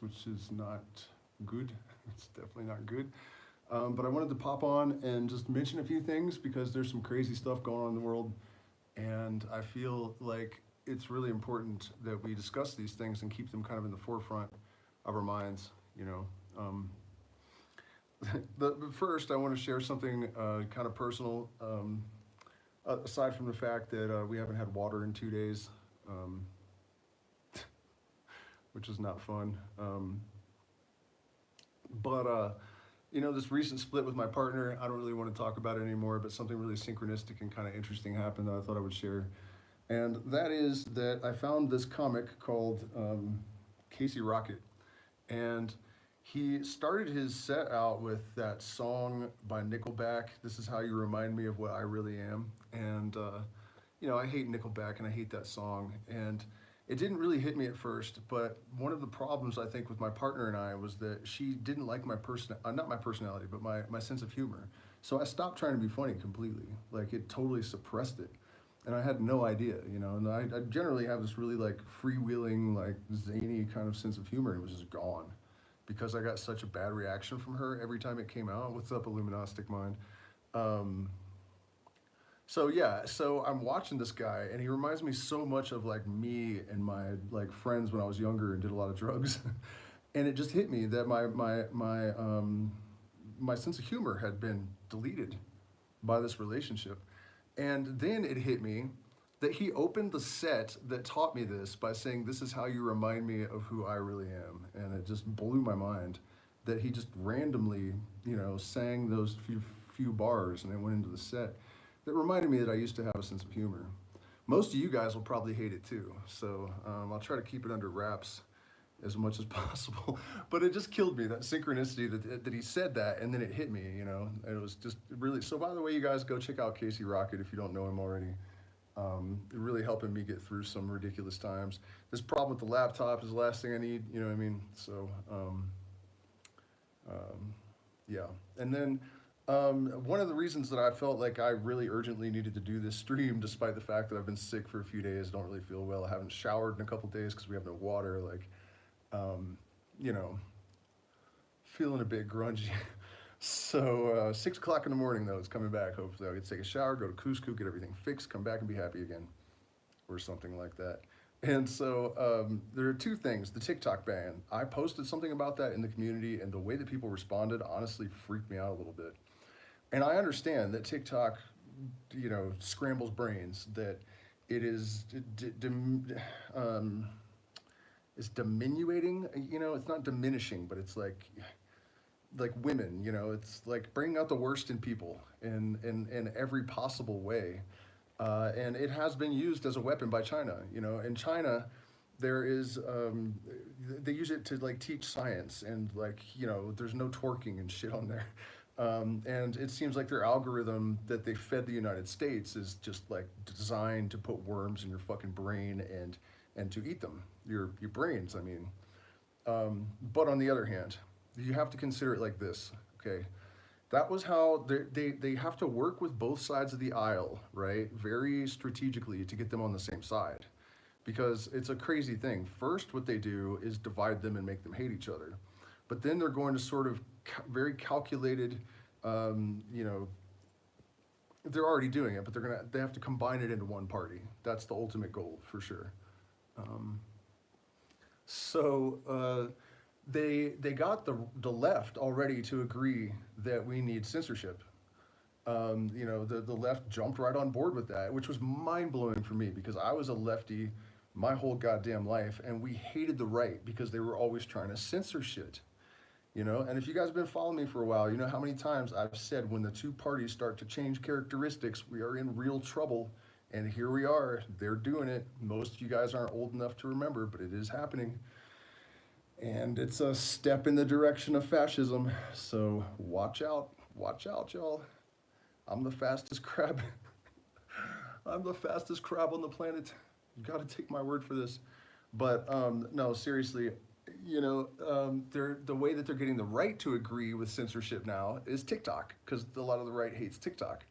which is not good. It's definitely not good. But I wanted to pop on and just mention a few things because there's some crazy stuff going on in the world, and I feel like it's really important that we discuss these things and keep them kind of in the forefront of our minds, you know. But first, I want to share something kind of personal. Aside from the fact that we haven't had water in 2 days, which is not fun. But you know, this recent split with my partner, I don't really want to talk about it anymore, but something really synchronistic and kind of interesting happened that I thought I would share. And that is that I found this comic called Casey Rocket. And he started his set out with that song by Nickelback, This Is How You Remind Me of What I Really Am. And, you know, I hate Nickelback and I hate that song. And it didn't really hit me at first, but one of the problems I think with my partner and I was that she didn't like my not my personality, but my sense of humor. So I stopped trying to be funny completely. Like, it totally suppressed it. And I had no idea, you know, and I generally have this really like freewheeling, like zany kind of sense of humor, and it was just gone because I got such a bad reaction from her every time it came out. What's up, IllumiGnostic mind? So yeah, so I'm watching this guy, and he reminds me so much of like me and my like friends when I was younger and did a lot of drugs, and it just hit me that my sense of humor had been deleted by this relationship, and then it hit me that he opened the set that taught me this by saying, "This is how you remind me of who I really am," and it just blew my mind that he just randomly, you know, sang those few bars, and it went into the set. That reminded me that I used to have a sense of humor. Most of you guys will probably hate it too, so I'll try to keep it under wraps as much as possible. But it just killed me, that synchronicity that he said that, and then it hit me, you know. And it was just really, so by the way, you guys, go check out Casey Rocket if you don't know him already. Really helping me get through some ridiculous times. This problem with the laptop is the last thing I need, you know what I mean? So, yeah. And then, one of the reasons that I felt like I really urgently needed to do this stream, despite the fact that I've been sick for a few days, don't really feel well, I haven't showered in a couple days because we have no water, like, you know, feeling a bit grungy. So 6 o'clock in the morning though, it's coming back. Hopefully I'll get to take a shower, go to Cusco, get everything fixed, come back and be happy again, or something like that. And so there are two things. The TikTok ban, I posted something about that in the community, and the way that people responded honestly freaked me out a little bit. And I understand that TikTok, you know, scrambles brains, that it is it's diminuting, you know, it's not diminishing, but it's like women, you know, it's like bringing out the worst in people in every possible way. And it has been used as a weapon by China, you know. In China, there is, they use it to like teach science, and like, you know, there's no twerking and shit on there. And it seems like their algorithm that they fed the United States is just like designed to put worms in your fucking brain and to eat them, your brains, I mean. But on the other hand, you have to consider it like this, okay? That was how they have to work with both sides of the aisle, right? Very strategically to get them on the same side. Because it's a crazy thing. First, what they do is divide them and make them hate each other. But then they're going to sort of very calculated, you know, they're already doing it, but they have to combine it into one party. That's the ultimate goal, for sure. They got the left already to agree that we need censorship. You know, the left jumped right on board with that, which was mind-blowing for me because I was a lefty my whole goddamn life, and we hated the right because they were always trying to censor shit. You know, and if you guys have been following me for a while, you know how many times I've said when the two parties start to change characteristics, we are in real trouble. And here we are, they're doing it. Most of you guys aren't old enough to remember, but it is happening. And it's a step in the direction of fascism. So watch out, y'all. I'm the fastest crab. I'm the fastest crab on the planet. You gotta take my word for this. But no, seriously, you know, the way that they're getting the right to agree with censorship now is TikTok, because a lot of the right hates TikTok,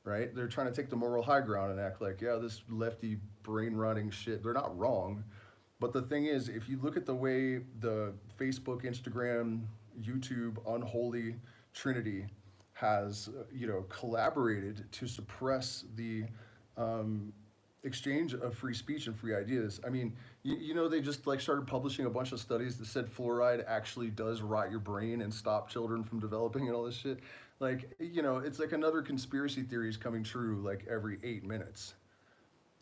right? They're trying to take the moral high ground and act like, yeah, this lefty brain rotting shit. They're not wrong, But the thing is, if you look at the way the Facebook, Instagram, YouTube unholy trinity has, collaborated to suppress the um, exchange of free speech and free ideas. I mean, they just like started publishing a bunch of studies that said fluoride actually does rot your brain and stop children from developing and all this shit. Like, it's like another conspiracy theory is coming true like every 8 minutes.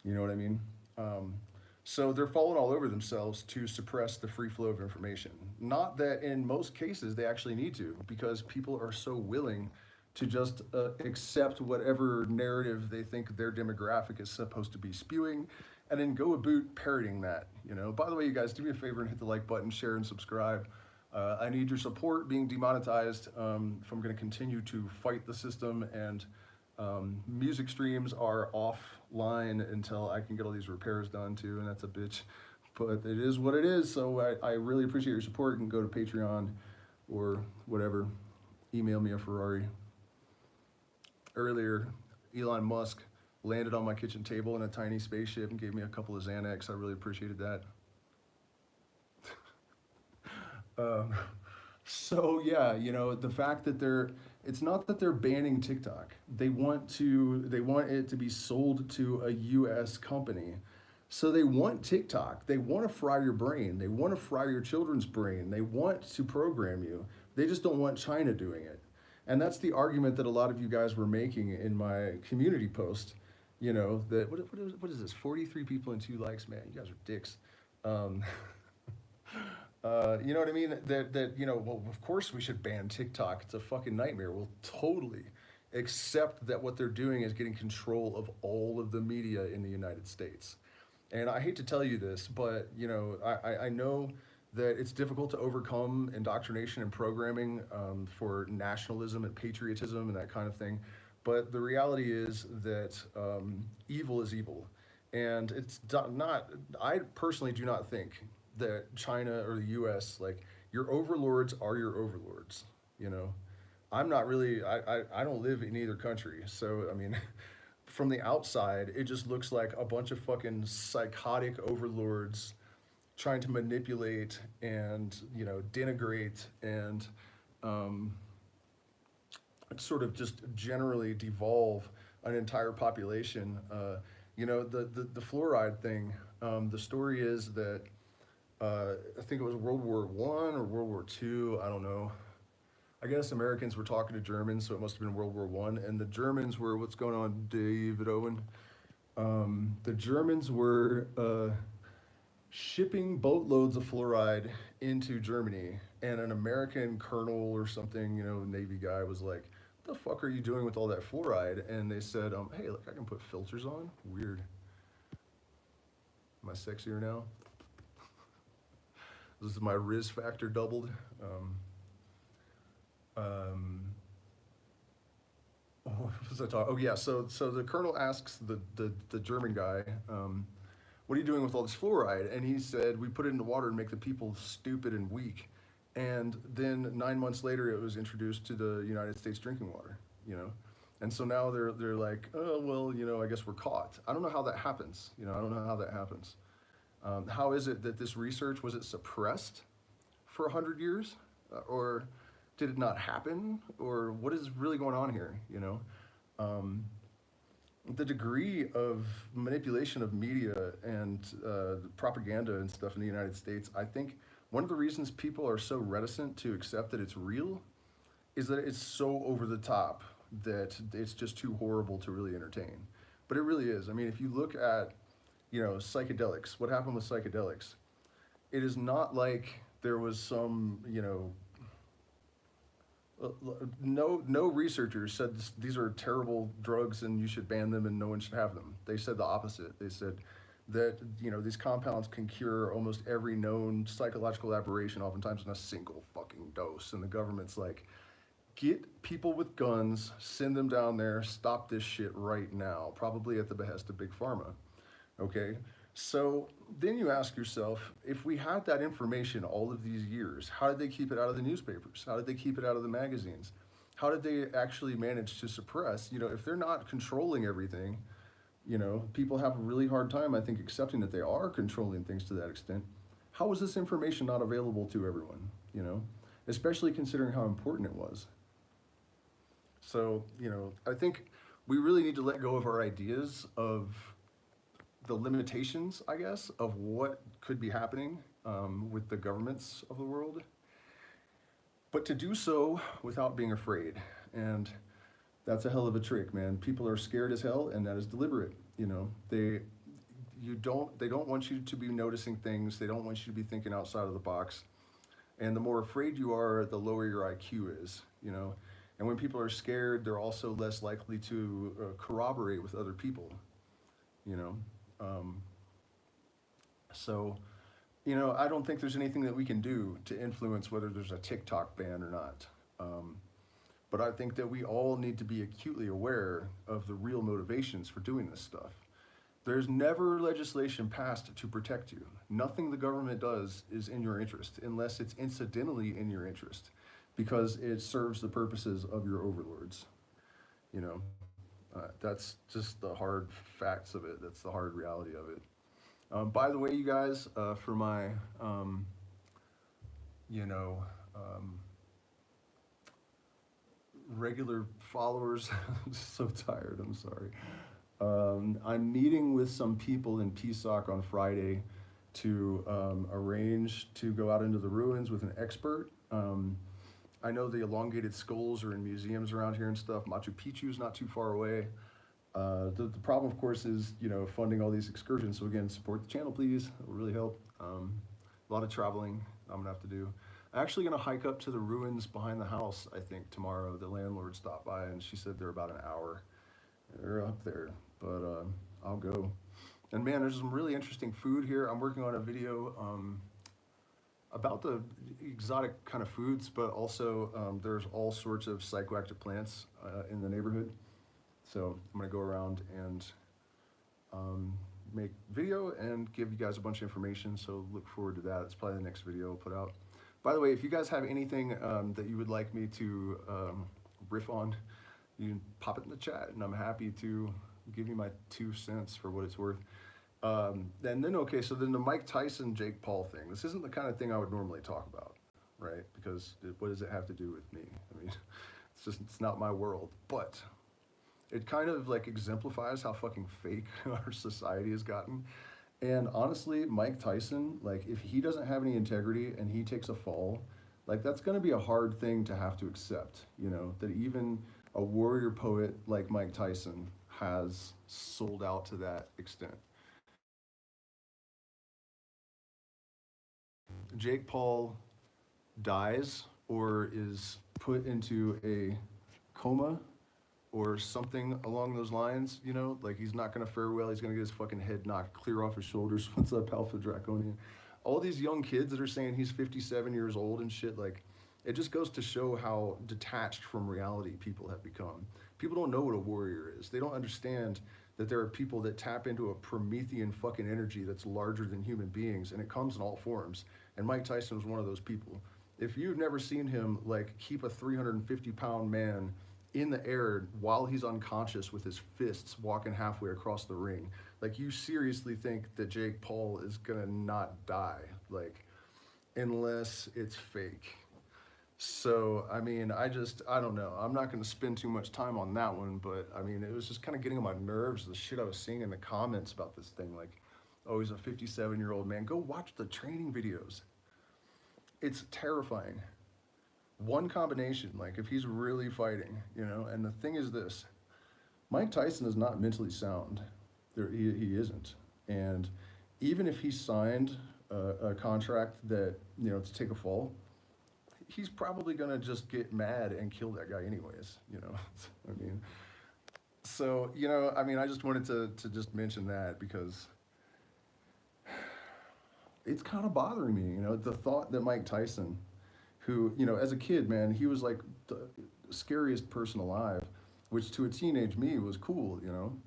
You know what I mean? Um, so they're falling all over themselves to suppress the free flow of information. Not that in most cases they actually need to, because people are so willing to just accept whatever narrative they think their demographic is supposed to be spewing, and then go about parroting that. By the way, you guys, do me a favor and hit the like button, share, and subscribe. I need your support. Being demonetized, if I'm going to continue to fight the system, and music streams are offline until I can get all these repairs done too, and that's a bitch. But it is what it is. So I really appreciate your support. You can go to Patreon or whatever. Email me a Ferrari. Earlier, Elon Musk landed on my kitchen table in a tiny spaceship and gave me a couple of Xanax. I really appreciated that. Um, so yeah, the fact that it's not that they're banning TikTok. They want it to be sold to a US company. So they want TikTok. They want to fry your brain. They want to fry your children's brain. They want to program you. They just don't want China doing it. And that's the argument that a lot of you guys were making in my community post. That what is this? 43 people and 2 likes, man. You guys are dicks. Um, you know what I mean? Well, of course we should ban TikTok. It's a fucking nightmare. We'll totally accept that what they're doing is getting control of all of the media in the United States. And I hate to tell you this, but I know that it's difficult to overcome indoctrination and programming for nationalism and patriotism and that kind of thing. But the reality is that evil is evil. And it's not, I personally do not think that China or the US, like, your overlords are your overlords, I'm not really, I don't live in either country. So, I mean, from the outside, it just looks like a bunch of fucking psychotic overlords trying to manipulate and, denigrate and sort of just generally devolve an entire population. The fluoride thing, the story is that I think it was World War I or World War II, I don't know. I guess Americans were talking to Germans, so it must have been World War I. And the Germans were, what's going on, David Owen? The Germans were shipping boatloads of fluoride into Germany, and an American colonel or something, Navy guy was like, "What the fuck are you doing with all that fluoride?" And they said, "Hey, look, I can put filters on." Weird. Am I sexier now? This is my Riz factor doubled. What was I talking? Oh yeah, so the colonel asks the German guy, "What are you doing with all this fluoride?" And he said, "We put it in the water and make the people stupid and weak." And then 9 months later, it was introduced to the United States drinking water. And so now they're like, "Oh well, I guess we're caught." I don't know how that happens. I don't know how that happens. How is it that this research, was it suppressed for 100 years, or did it not happen, or what is really going on here? The degree of manipulation of media and propaganda and stuff in the United States, I think one of the reasons people are so reticent to accept that it's real is that it's so over the top that it's just too horrible to really entertain. But it really is. I mean, if you look at, psychedelics, what happened with psychedelics? It is not like there was some, no researchers said these are terrible drugs and you should ban them and no one should have them. They said the opposite. They said that these compounds can cure almost every known psychological aberration, oftentimes in a single fucking dose. And the government's like, get people with guns, send them down there, stop this shit right now, probably at the behest of Big Pharma. Okay? So then you ask yourself, if we had that information all of these years, how did they keep it out of the newspapers? How did they keep it out of the magazines? How did they actually manage to suppress? If they're not controlling everything, You know, people have a really hard time, I think, accepting that they are controlling things to that extent. How is this information not available to everyone? You know, especially considering how important it was. So, you know, I think we really need to let go of our ideas of the limitations, I guess, of what could be happening with the governments of the world, but to do so without being afraid. And that's a hell of a trick, man. People are scared as hell, and that is deliberate. You know, they don't want you to be noticing things. They don't want you to be thinking outside of the box. And the more afraid you are, the lower your IQ is. You know, and when people are scared, they're also less likely to corroborate with other people. You know, um, so you know, I don't think there's anything that we can do to influence whether there's a TikTok ban or not. Um, but I think that we all need to be acutely aware of the real motivations for doing this stuff. There's never legislation passed to protect you. Nothing the government does is in your interest unless it's incidentally in your interest because it serves the purposes of your overlords. You know, that's just the hard facts of it. That's the hard reality of it. By the way, you guys, for my, um, you know, um, regular followers, I'm so tired, I'm sorry. I'm meeting with some people in PSOC on Friday to arrange to go out into the ruins with an expert. I know the elongated skulls are in museums around here and stuff. Machu Picchu's not too far away. The problem, of course, is you know funding all these excursions. So again, support the channel, please. It will really help. A lot of traveling I'm gonna have to do. I'm actually gonna hike up to the ruins behind the house. I think tomorrow. The landlord stopped by and she said they're about an hour. They're up there, but I'll go. And man, there's some really interesting food here. I'm working on a video about the exotic kind of foods, but also there's all sorts of psychoactive plants in the neighborhood. So I'm gonna go around and make video and give you guys a bunch of information. So look forward to that. It's probably the next video I'll put out. By the way, if you guys have anything that you would like me to riff on, you can pop it in the chat, and I'm happy to give you my 2 cents for what it's worth. And then, okay, so then the Mike Tyson, Jake Paul thing. This isn't the kind of thing I would normally talk about, right? Because what does it have to do with me? I mean, it's not my world. But it kind of like exemplifies how fucking fake our society has gotten. And honestly, Mike Tyson, like if he doesn't have any integrity and he takes a fall, like that's gonna be a hard thing to have to accept, you know, that even a warrior poet like Mike Tyson has sold out to that extent. Jake Paul dies or is put into a coma or something along those lines, you know, like he's not gonna fare well, he's gonna get his fucking head knocked clear off his shoulders. What's up, Alpha Draconian? All these young kids that are saying he's 57 years old and shit, like, it just goes to show how detached from reality people have become. People don't know what a warrior is. They don't understand that there are people that tap into a Promethean fucking energy that's larger than human beings, and it comes in all forms. And Mike Tyson was one of those people. If you've never seen him, like, keep a 350-pound man in the air while he's unconscious with his fists walking halfway across the ring. Like, you seriously think that Jake Paul is gonna not die, like, unless it's fake. So, I mean, I don't know. I'm not gonna spend too much time on that one, but I mean, it was just kind of getting on my nerves, the shit I was seeing in the comments about this thing. Like, oh, he's a 57-year-old man. Go watch the training videos. It's terrifying. One combination, like if he's really fighting, you know, and the thing is this, Mike Tyson is not mentally sound. He isn't. And even if he signed a contract that, you know, to take a fall, he's probably gonna just get mad and kill that guy anyways, you know. I mean, so, you know, I mean, I just wanted to just mention that because it's kind of bothering me, you know, the thought that Mike Tyson, who, you know, as a kid, man, he was like the scariest person alive, which to a teenage me was cool, you know.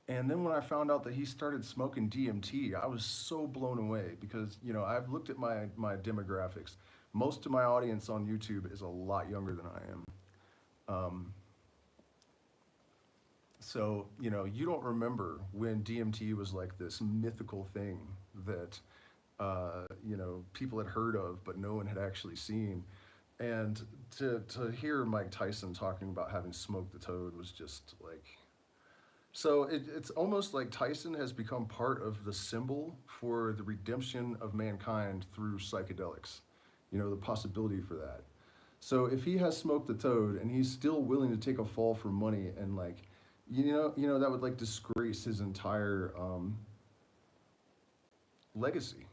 And then when I found out that he started smoking DMT, I was so blown away because, you know, I've looked at my demographics. Most of my audience on YouTube is a lot younger than I am. So, you know, you don't remember when DMT was like this mythical thing that, you know, people had heard of, but no one had actually seen. And to hear Mike Tyson talking about having smoked the toad was just like, so it's almost like Tyson has become part of the symbol for the redemption of mankind through psychedelics, you know, the possibility for that. So if he has smoked the toad and he's still willing to take a fall for money and like, that would like disgrace his entire legacy.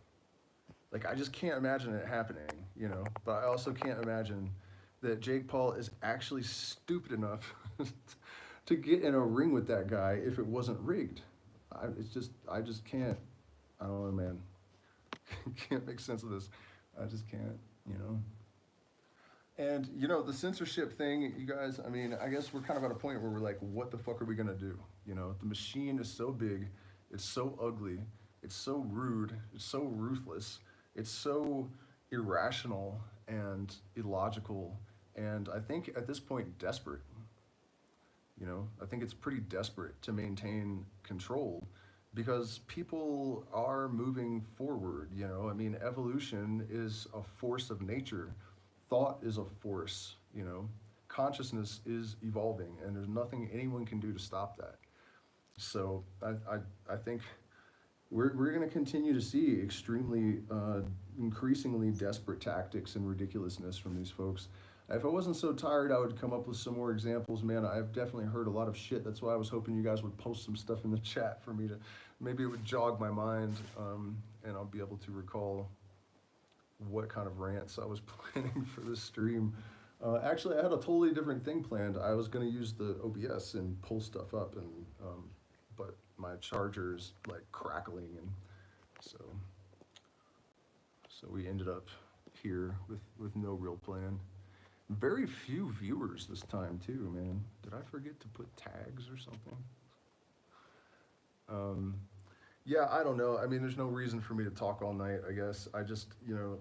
Like I just can't imagine it happening, you know. But I also can't imagine that Jake Paul is actually stupid enough to get in a ring with that guy if it wasn't rigged. I just can't. I don't know, man. Can't make sense of this. I just can't, you know. And you know the censorship thing, you guys. I mean, I guess we're kind of at a point where we're like, what the fuck are we gonna do? You know, the machine is so big, it's so ugly, it's so rude, it's so ruthless, it's so irrational and illogical, and I think at this point desperate. You know, I think it's pretty desperate to maintain control because people are moving forward. You know, I mean, evolution is a force of nature, thought is a force, you know, consciousness is evolving, and there's nothing anyone can do to stop that. So I think we're going to continue to see extremely, increasingly desperate tactics and ridiculousness from these folks. If I wasn't so tired, I would come up with some more examples, man. I've definitely heard a lot of shit. That's why I was hoping you guys would post some stuff in the chat for me to, maybe it would jog my mind, and I'll be able to recall what kind of rants I was planning for this stream. Actually, I had a totally different thing planned. I was going to use the OBS and pull stuff up, and but my charger's like crackling, and so we ended up here with no real plan. Very few viewers this time too, man. Did I forget to put tags or something? Um, yeah, I don't know. I mean, there's no reason for me to talk all night, I guess. I just, you know,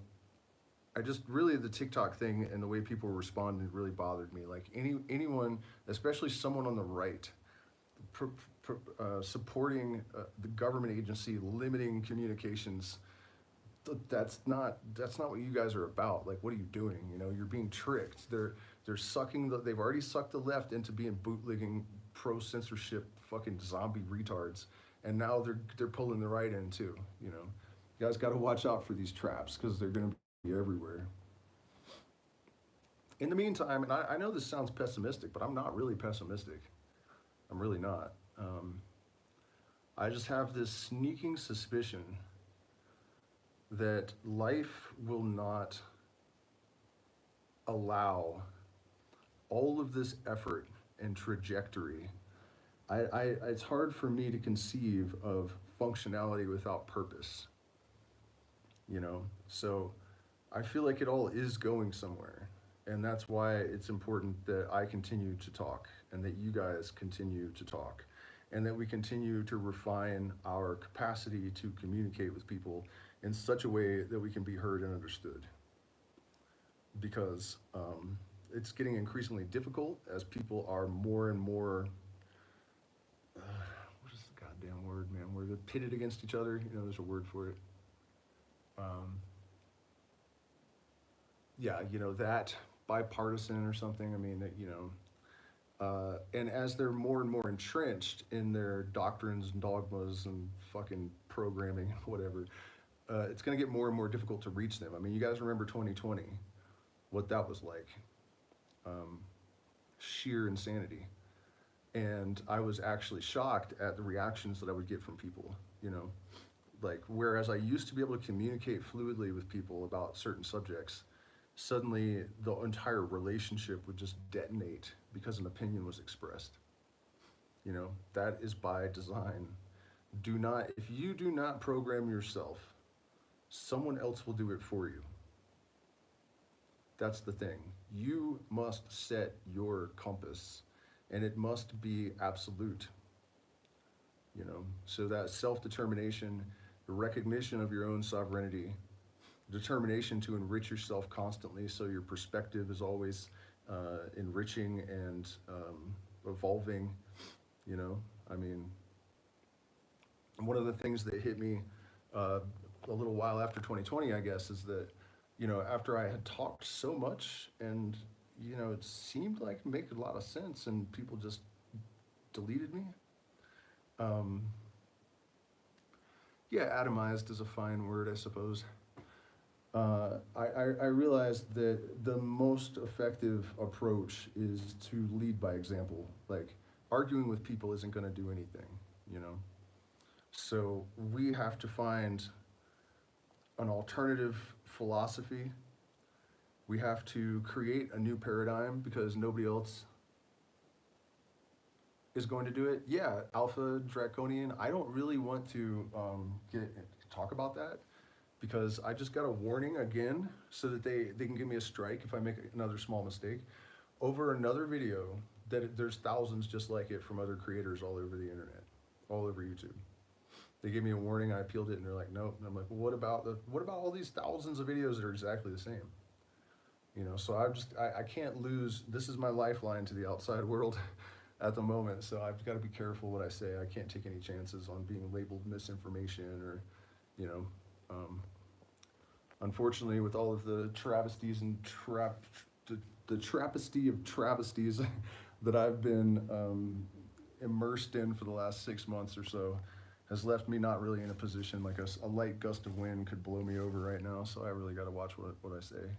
I just really the TikTok thing and the way people responded really bothered me. Like anyone, especially someone on the right, supporting the government agency limiting communications. That's not what you guys are about. Like, what are you doing? You know, you're being tricked. They're sucking they've already sucked the left into being bootlegging pro censorship fucking zombie retards, and now they're pulling the right in too. You know, you guys got to watch out for these traps because they're gonna be everywhere. In the meantime, and I know this sounds pessimistic, but I'm not really pessimistic. I'm really not. I just have this sneaking suspicion that life will not allow all of this effort and trajectory. It's hard for me to conceive of functionality without purpose, you know? So I feel like it all is going somewhere. And that's why it's important that I continue to talk and that you guys continue to talk and that we continue to refine our capacity to communicate with people in such a way that we can be heard and understood. Because it's getting increasingly difficult as people are more and more, what is the goddamn word, man? Where they're pitted against each other. You know, there's a word for it. Yeah, you know, that bipartisan or something. I mean, that, you know, and as they're more and more entrenched in their doctrines and dogmas and fucking programming and whatever, it's going to get more and more difficult to reach them. I mean, you guys remember 2020, what that was like. Sheer insanity. And I was actually shocked at the reactions that I would get from people, you know. Like, whereas I used to be able to communicate fluidly with people about certain subjects, suddenly the entire relationship would just detonate because an opinion was expressed. You know, that is by design. If you do not program yourself, someone else will do it for you. That's the thing. You must set your compass, and it must be absolute. You know, so that self-determination, the recognition of your own sovereignty, determination to enrich yourself constantly so your perspective is always enriching and evolving. you know? I mean, one of the things that hit me uh, a little while after 2020, I guess, is that, after I had talked so much and, it seemed like it made a lot of sense and people just deleted me. Um, yeah, atomized is a fine word, I suppose. I realized that the most effective approach is to lead by example. Like, arguing with people isn't going to do anything, you know? So we have to find an alternative philosophy. We have to create a new paradigm because nobody else is going to do it. Yeah, Alpha Draconian. I don't really want to talk about that because I just got a warning again so that they can give me a strike if I make another small mistake over another video that there's thousands just like it from other creators all over the internet, all over YouTube. They gave me a warning, I appealed it, and they're like, nope. And I'm like, well, what about all these thousands of videos that are exactly the same? So I can't lose. This is my lifeline to the outside world at the moment. So I've got to be careful what I say. I can't take any chances on being labeled misinformation or, you know, um, unfortunately, with all of the travesties and the travesty of travesties that I've been immersed in for the last 6 months or so, has left me not really in a position like a light gust of wind could blow me over right now. So I really got to watch what I say.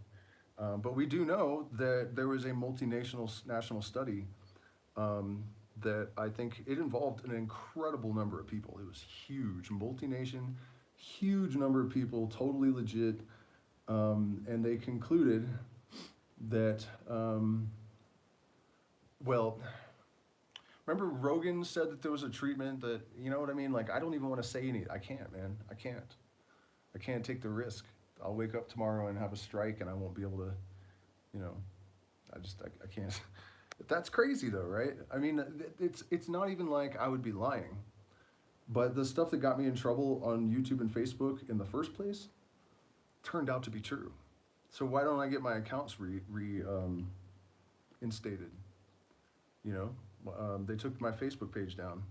But we do know that there was a multinational national study that I think it involved an incredible number of people. It was huge, multination, huge number of people, totally legit. And they concluded that, well, remember Rogan said that there was a treatment that, you know what I mean? Like, I don't even want to say anything. I can't, man. I can't. I can't take the risk. I'll wake up tomorrow and have a strike and I won't be able to, you know, I can't. That's crazy though, right? I mean, it's not even like I would be lying. But the stuff that got me in trouble on YouTube and Facebook in the first place turned out to be true. So why don't I get my accounts instated? You know, they took my Facebook page down.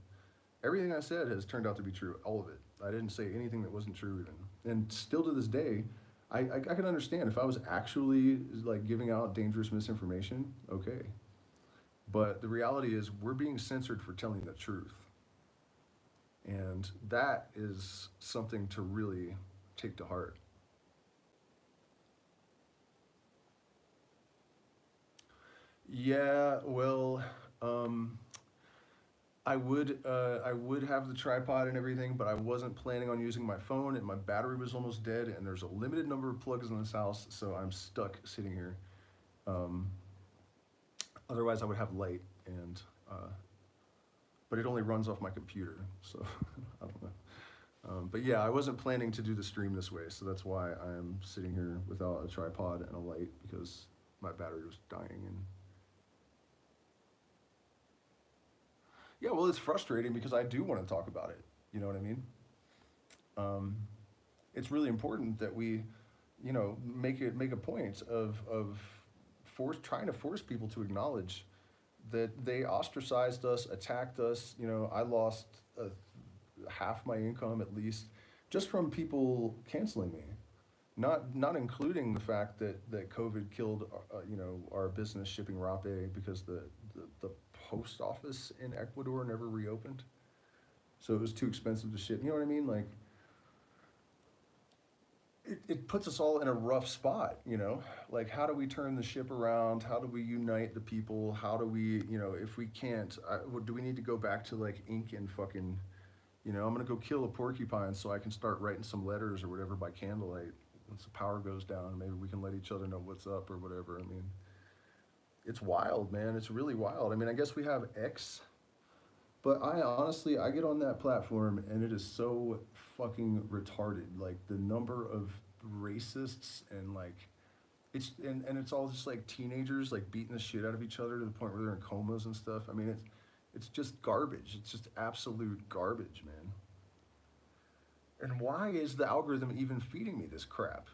Everything I said has turned out to be true, all of it. I didn't say anything that wasn't true even. And still to this day, I can understand if I was actually like giving out dangerous misinformation, okay. But the reality is we're being censored for telling the truth. And that is something to really take to heart. Yeah, well, I would have the tripod and everything, but I wasn't planning on using my phone, and my battery was almost dead, and there's a limited number of plugs in this house, so I'm stuck sitting here. Um, Otherwise, I would have light, and but it only runs off my computer, so I don't know. But yeah, I wasn't planning to do the stream this way, so that's why I'm sitting here without a tripod and a light because my battery was dying. And yeah, well, it's frustrating because I do want to talk about it. You know what I mean? Um, it's really important that we, make a point of trying to force people to acknowledge that they ostracized us, attacked us. I lost half my income at least just from people canceling me. Not including the fact that COVID killed our business shipping rape because the post office in Ecuador never reopened, so it was too expensive to ship. You know what I mean? Like it puts us all in a rough spot. Like how do we turn the ship around? How do we unite the people? How do we if we can't, do we need to go back to like ink and fucking I'm gonna go kill a porcupine so I can start writing some letters or whatever by candlelight. Once the power goes down, maybe we can let each other know what's up or whatever. I mean, it's wild, man. It's really wild. I mean, I guess we have X, but I honestly, I get on that platform and it is so fucking retarded. Like the number of racists and like, and it's all just like teenagers like beating the shit out of each other to the point where they're in comas and stuff. I mean, it's just garbage. It's just absolute garbage, man. And why is the algorithm even feeding me this crap?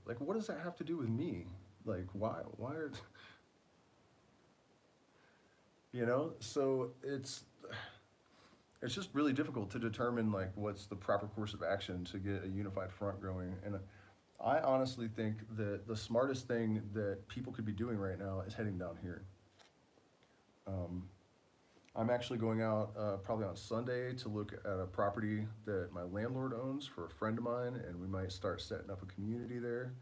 Like what does that have to do with me? Like why are so it's just really difficult to determine like what's the proper course of action to get a unified front going. And I honestly think that the smartest thing that people could be doing right now is heading down here. Um, I'm actually going out probably on Sunday to look at a property that my landlord owns for a friend of mine, and we might start setting up a community there.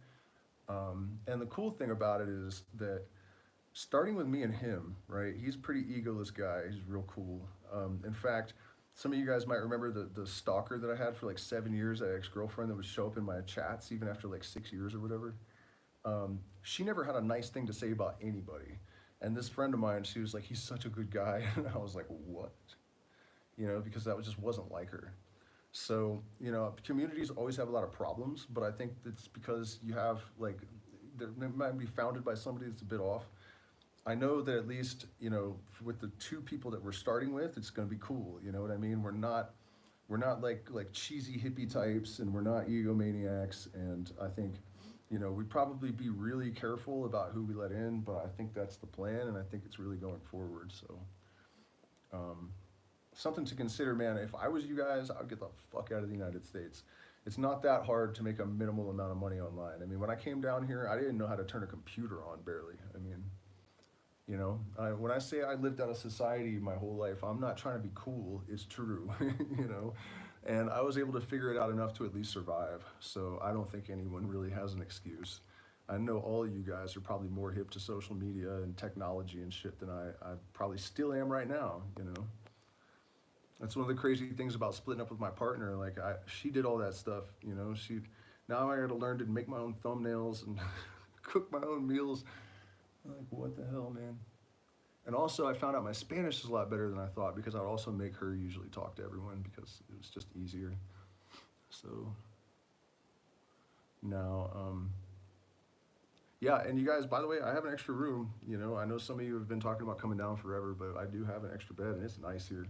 And the cool thing about it is that starting with me and him, right? He's a pretty egoless guy. He's real cool. In fact, some of you guys might remember the stalker that I had for like 7 years, that ex-girlfriend that would show up in my chats even after like 6 years or whatever. She never had a nice thing to say about anybody. And this friend of mine, she was like, he's such a good guy. And I was like, what? You know, because that just wasn't like her. So, you know, communities always have a lot of problems, but I think it's because you have like, they might be founded by somebody that's a bit off. I know that at least, you know, with the two people that we're starting with, it's going to be cool. You know what I mean? We're not like cheesy hippie types, and we're not egomaniacs. And I think, you know, we'd probably be really careful about who we let in, but I think that's the plan, and I think it's really going forward. So, something to consider, man. If I was you guys, I would get the fuck out of the United States. It's not that hard to make a minimal amount of money online. I mean, when I came down here, I didn't know how to turn a computer on barely. I mean, you know, when I say I lived out of society my whole life, I'm not trying to be cool. It's true, you know. And I was able to figure it out enough to at least survive. So I don't think anyone really has an excuse. I know all of you guys are probably more hip to social media and technology and shit than I probably still am right now, you know. That's one of the crazy things about splitting up with my partner. Like she did all that stuff, you know. Now I got to learn to make my own thumbnails and cook my own meals. Like, what the hell, man? And also, I found out my Spanish is a lot better than I thought, because I'd also make her usually talk to everyone because it was just easier. So, now, yeah, and you guys, by the way, I have an extra room. You know, I know some of you have been talking about coming down forever, but I do have an extra bed, and it's nice here.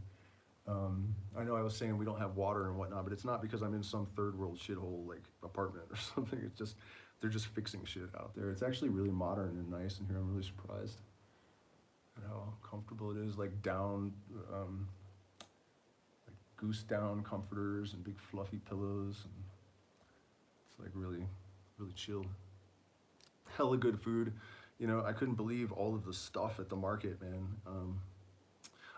I know I was saying we don't have water and whatnot, but it's not because I'm in some third world shithole like apartment or something. It's just, they're just fixing shit out there. It's actually really modern and nice in here. I'm really surprised at how comfortable it is. Like down, like goose down comforters and big fluffy pillows. And it's like really, really chill. Hella good food. You know, I couldn't believe all of the stuff at the market, man.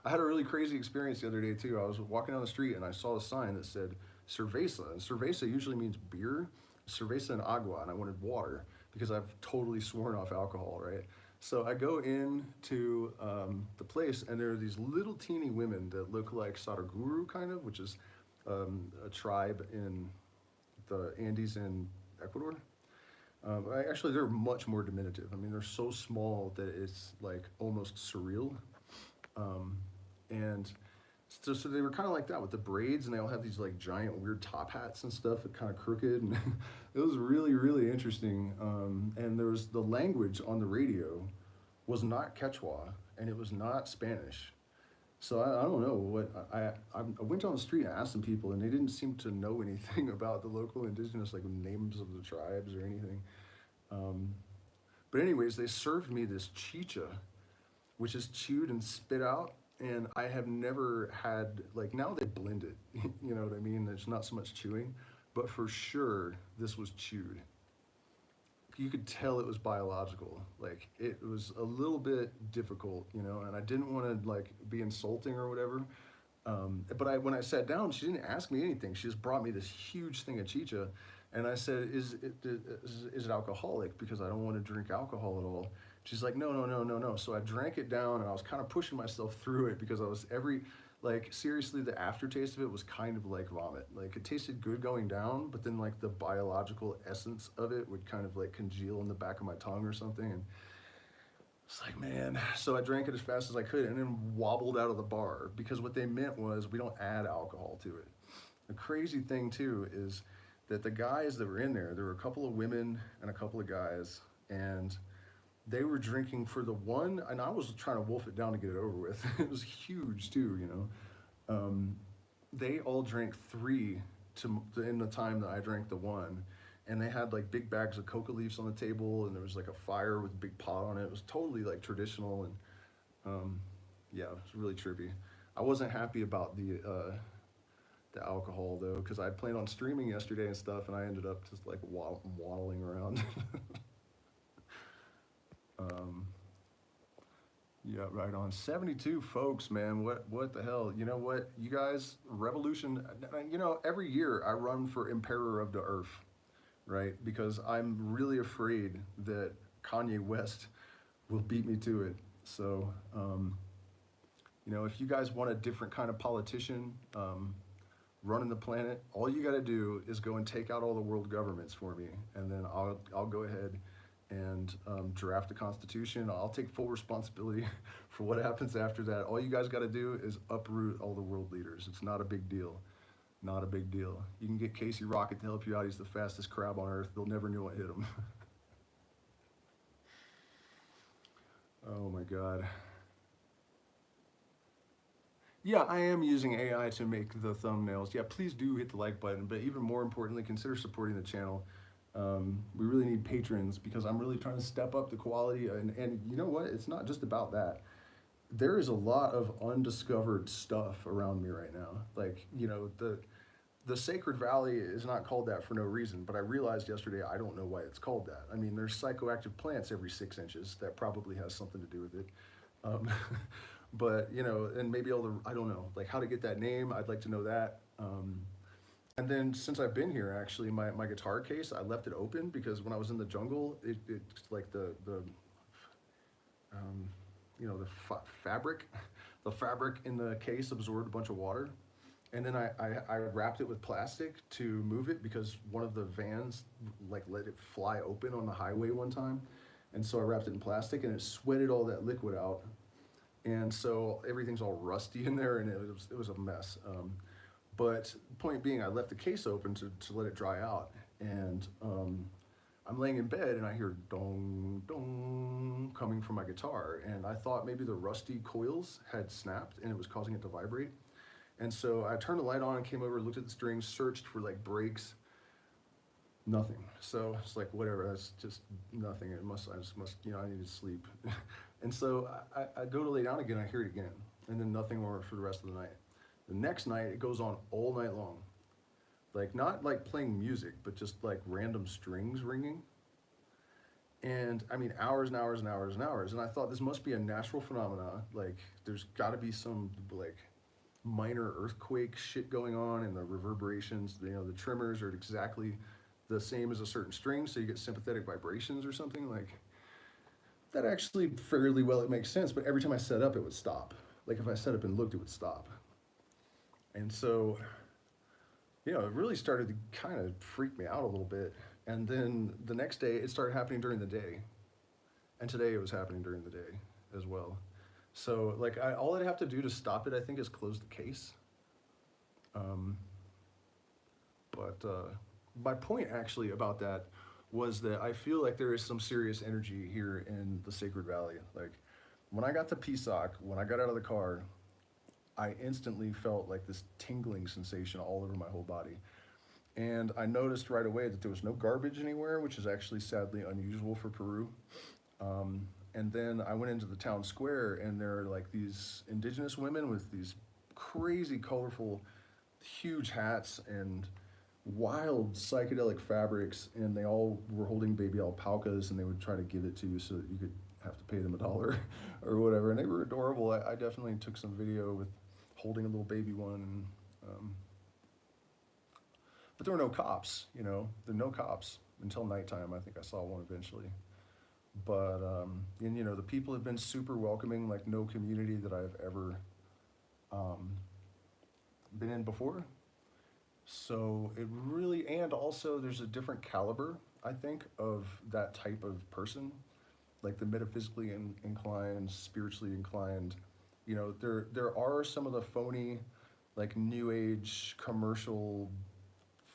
I had a really crazy experience the other day too. I was walking down the street and I saw a sign that said cerveza, and cerveza usually means beer, cerveza and agua, and I wanted water because I've totally sworn off alcohol, right? So I go into the place, and there are these little teeny women that look like Sadhguru kind of, which is a tribe in the Andes in Ecuador. Actually, they're much more diminutive. I mean, they're so small that it's like almost surreal. And so they were kind of like that with the braids, and they all have these like giant weird top hats and stuff that kind of crooked, and it was really, really interesting. And there was the language on the radio was not Quechua, and it was not Spanish. So I don't know what, I went down the street and asked some people, and they didn't seem to know anything about the local indigenous like names of the tribes or anything. But anyways, they served me this chicha, which is chewed and spit out. And I have never had, like, now they blend it, you know what I mean? There's not so much chewing, but for sure this was chewed. You could tell it was biological. Like, it was a little bit difficult, you know, and I didn't want to like be insulting or whatever. But when I sat down, she didn't ask me anything. She just brought me this huge thing of chicha, and I said, is it alcoholic? Because I don't want to drink alcohol at all. She's like, no, no, no, no, no. So I drank it down, and I was kind of pushing myself through it because I was like, seriously, the aftertaste of it was kind of like vomit. Like, it tasted good going down, but then like the biological essence of it would kind of like congeal in the back of my tongue or something. And it's like, man. So I drank it as fast as I could and then wobbled out of the bar, because what they meant was we don't add alcohol to it. The crazy thing too is that the guys that were in there were a couple of women and a couple of guys, and they were drinking for the one, and I was trying to wolf it down to get it over with. It was huge too, you know. They all drank three in the time that I drank the one, and they had like big bags of coca leaves on the table, and there was like a fire with a big pot on it. It was totally like traditional, and yeah, it was really trippy. I wasn't happy about the alcohol though, because I planned on streaming yesterday and stuff, and I ended up just like waddling around. um, yeah, right on. 72 folks, man. What the hell? You know what? You guys, revolution. You know, every year I run for Impairer of the Earth, right? Because I'm really afraid that Kanye West will beat me to it. So, you know, if you guys want a different kind of politician running the planet, all you got to do is go and take out all the world governments for me, and then I'll go ahead and draft a constitution. I'll take full responsibility for what happens after that. All you guys got to do is uproot all the world leaders. It's not a big deal. Not a big deal. You can get Casey Rocket to help you out. He's the fastest crab on earth. They'll never know what hit him. Oh my God. Yeah, I am using AI to make the thumbnails. Yeah, please do hit the like button, but even more importantly, consider supporting the channel. We really need patrons because I'm really trying to step up the quality. And you know what? It's not just about that. There is a lot of undiscovered stuff around me right now. Like, you know, the Sacred Valley is not called that for no reason, but I realized yesterday I don't know why it's called that. I mean, there's psychoactive plants every 6 inches. That probably has something to do with it. Um, but, you know, and maybe all the, I don't know, like how to get that name. I'd like to know that. And then since I've been here, actually, my guitar case, I left it open because when I was in the jungle, it's like um, you know, fabric, the fabric in the case absorbed a bunch of water. And then I wrapped it with plastic to move it because one of the vans like let it fly open on the highway one time. And so I wrapped it in plastic and it sweated all that liquid out. And so everything's all rusty in there and it was a mess. But point being, I left the case open to let it dry out. And I'm laying in bed and I hear dong, dong coming from my guitar. And I thought maybe the rusty coils had snapped and it was causing it to vibrate. And so I turned the light on and came over, looked at the strings, searched for like breaks, nothing. So it's like, whatever, that's just nothing. I just must, you know, I need to sleep. And so I go to lay down again, I hear it again. And then nothing more for the rest of the night. The next night, it goes on all night long. Like, not like playing music, but just like random strings ringing. And I mean, hours and hours and hours and hours. And I thought this must be a natural phenomena. Like, there's got to be some like minor earthquake shit going on, and the reverberations, you know, the tremors are exactly the same as a certain string, so you get sympathetic vibrations or something. Like, that actually fairly well, it makes sense, but every time I set up, it would stop. Like, if I set up and looked, it would stop. And so, you know, it really started to kind of freak me out a little bit. And then the next day, it started happening during the day. And today it was happening during the day as well. So, like, all I'd have to do to stop it, I think, is close the case. Um, but my point, actually, about that was that I feel like there is some serious energy here in the Sacred Valley. Like, when I got to Pisac, when I got out of the car, I instantly felt like this tingling sensation all over my whole body. And I noticed right away that there was no garbage anywhere, which is actually sadly unusual for Peru. And then I went into the town square, and there are like these indigenous women with these crazy, colorful, huge hats and wild psychedelic fabrics, and they all were holding baby alpacas, and they would try to give it to you so that you could have to pay them $1 or whatever. And they were adorable. I definitely took some video with holding a little baby one. And, but there were no cops, you know, there were no cops until nighttime. I think I saw one eventually. But, and you know, the people have been super welcoming, like no community that I've ever been in before. So it really, and also there's a different caliber, I think, of that type of person, like the metaphysically inclined, spiritually inclined. You know, there are some of the phony, like new age commercial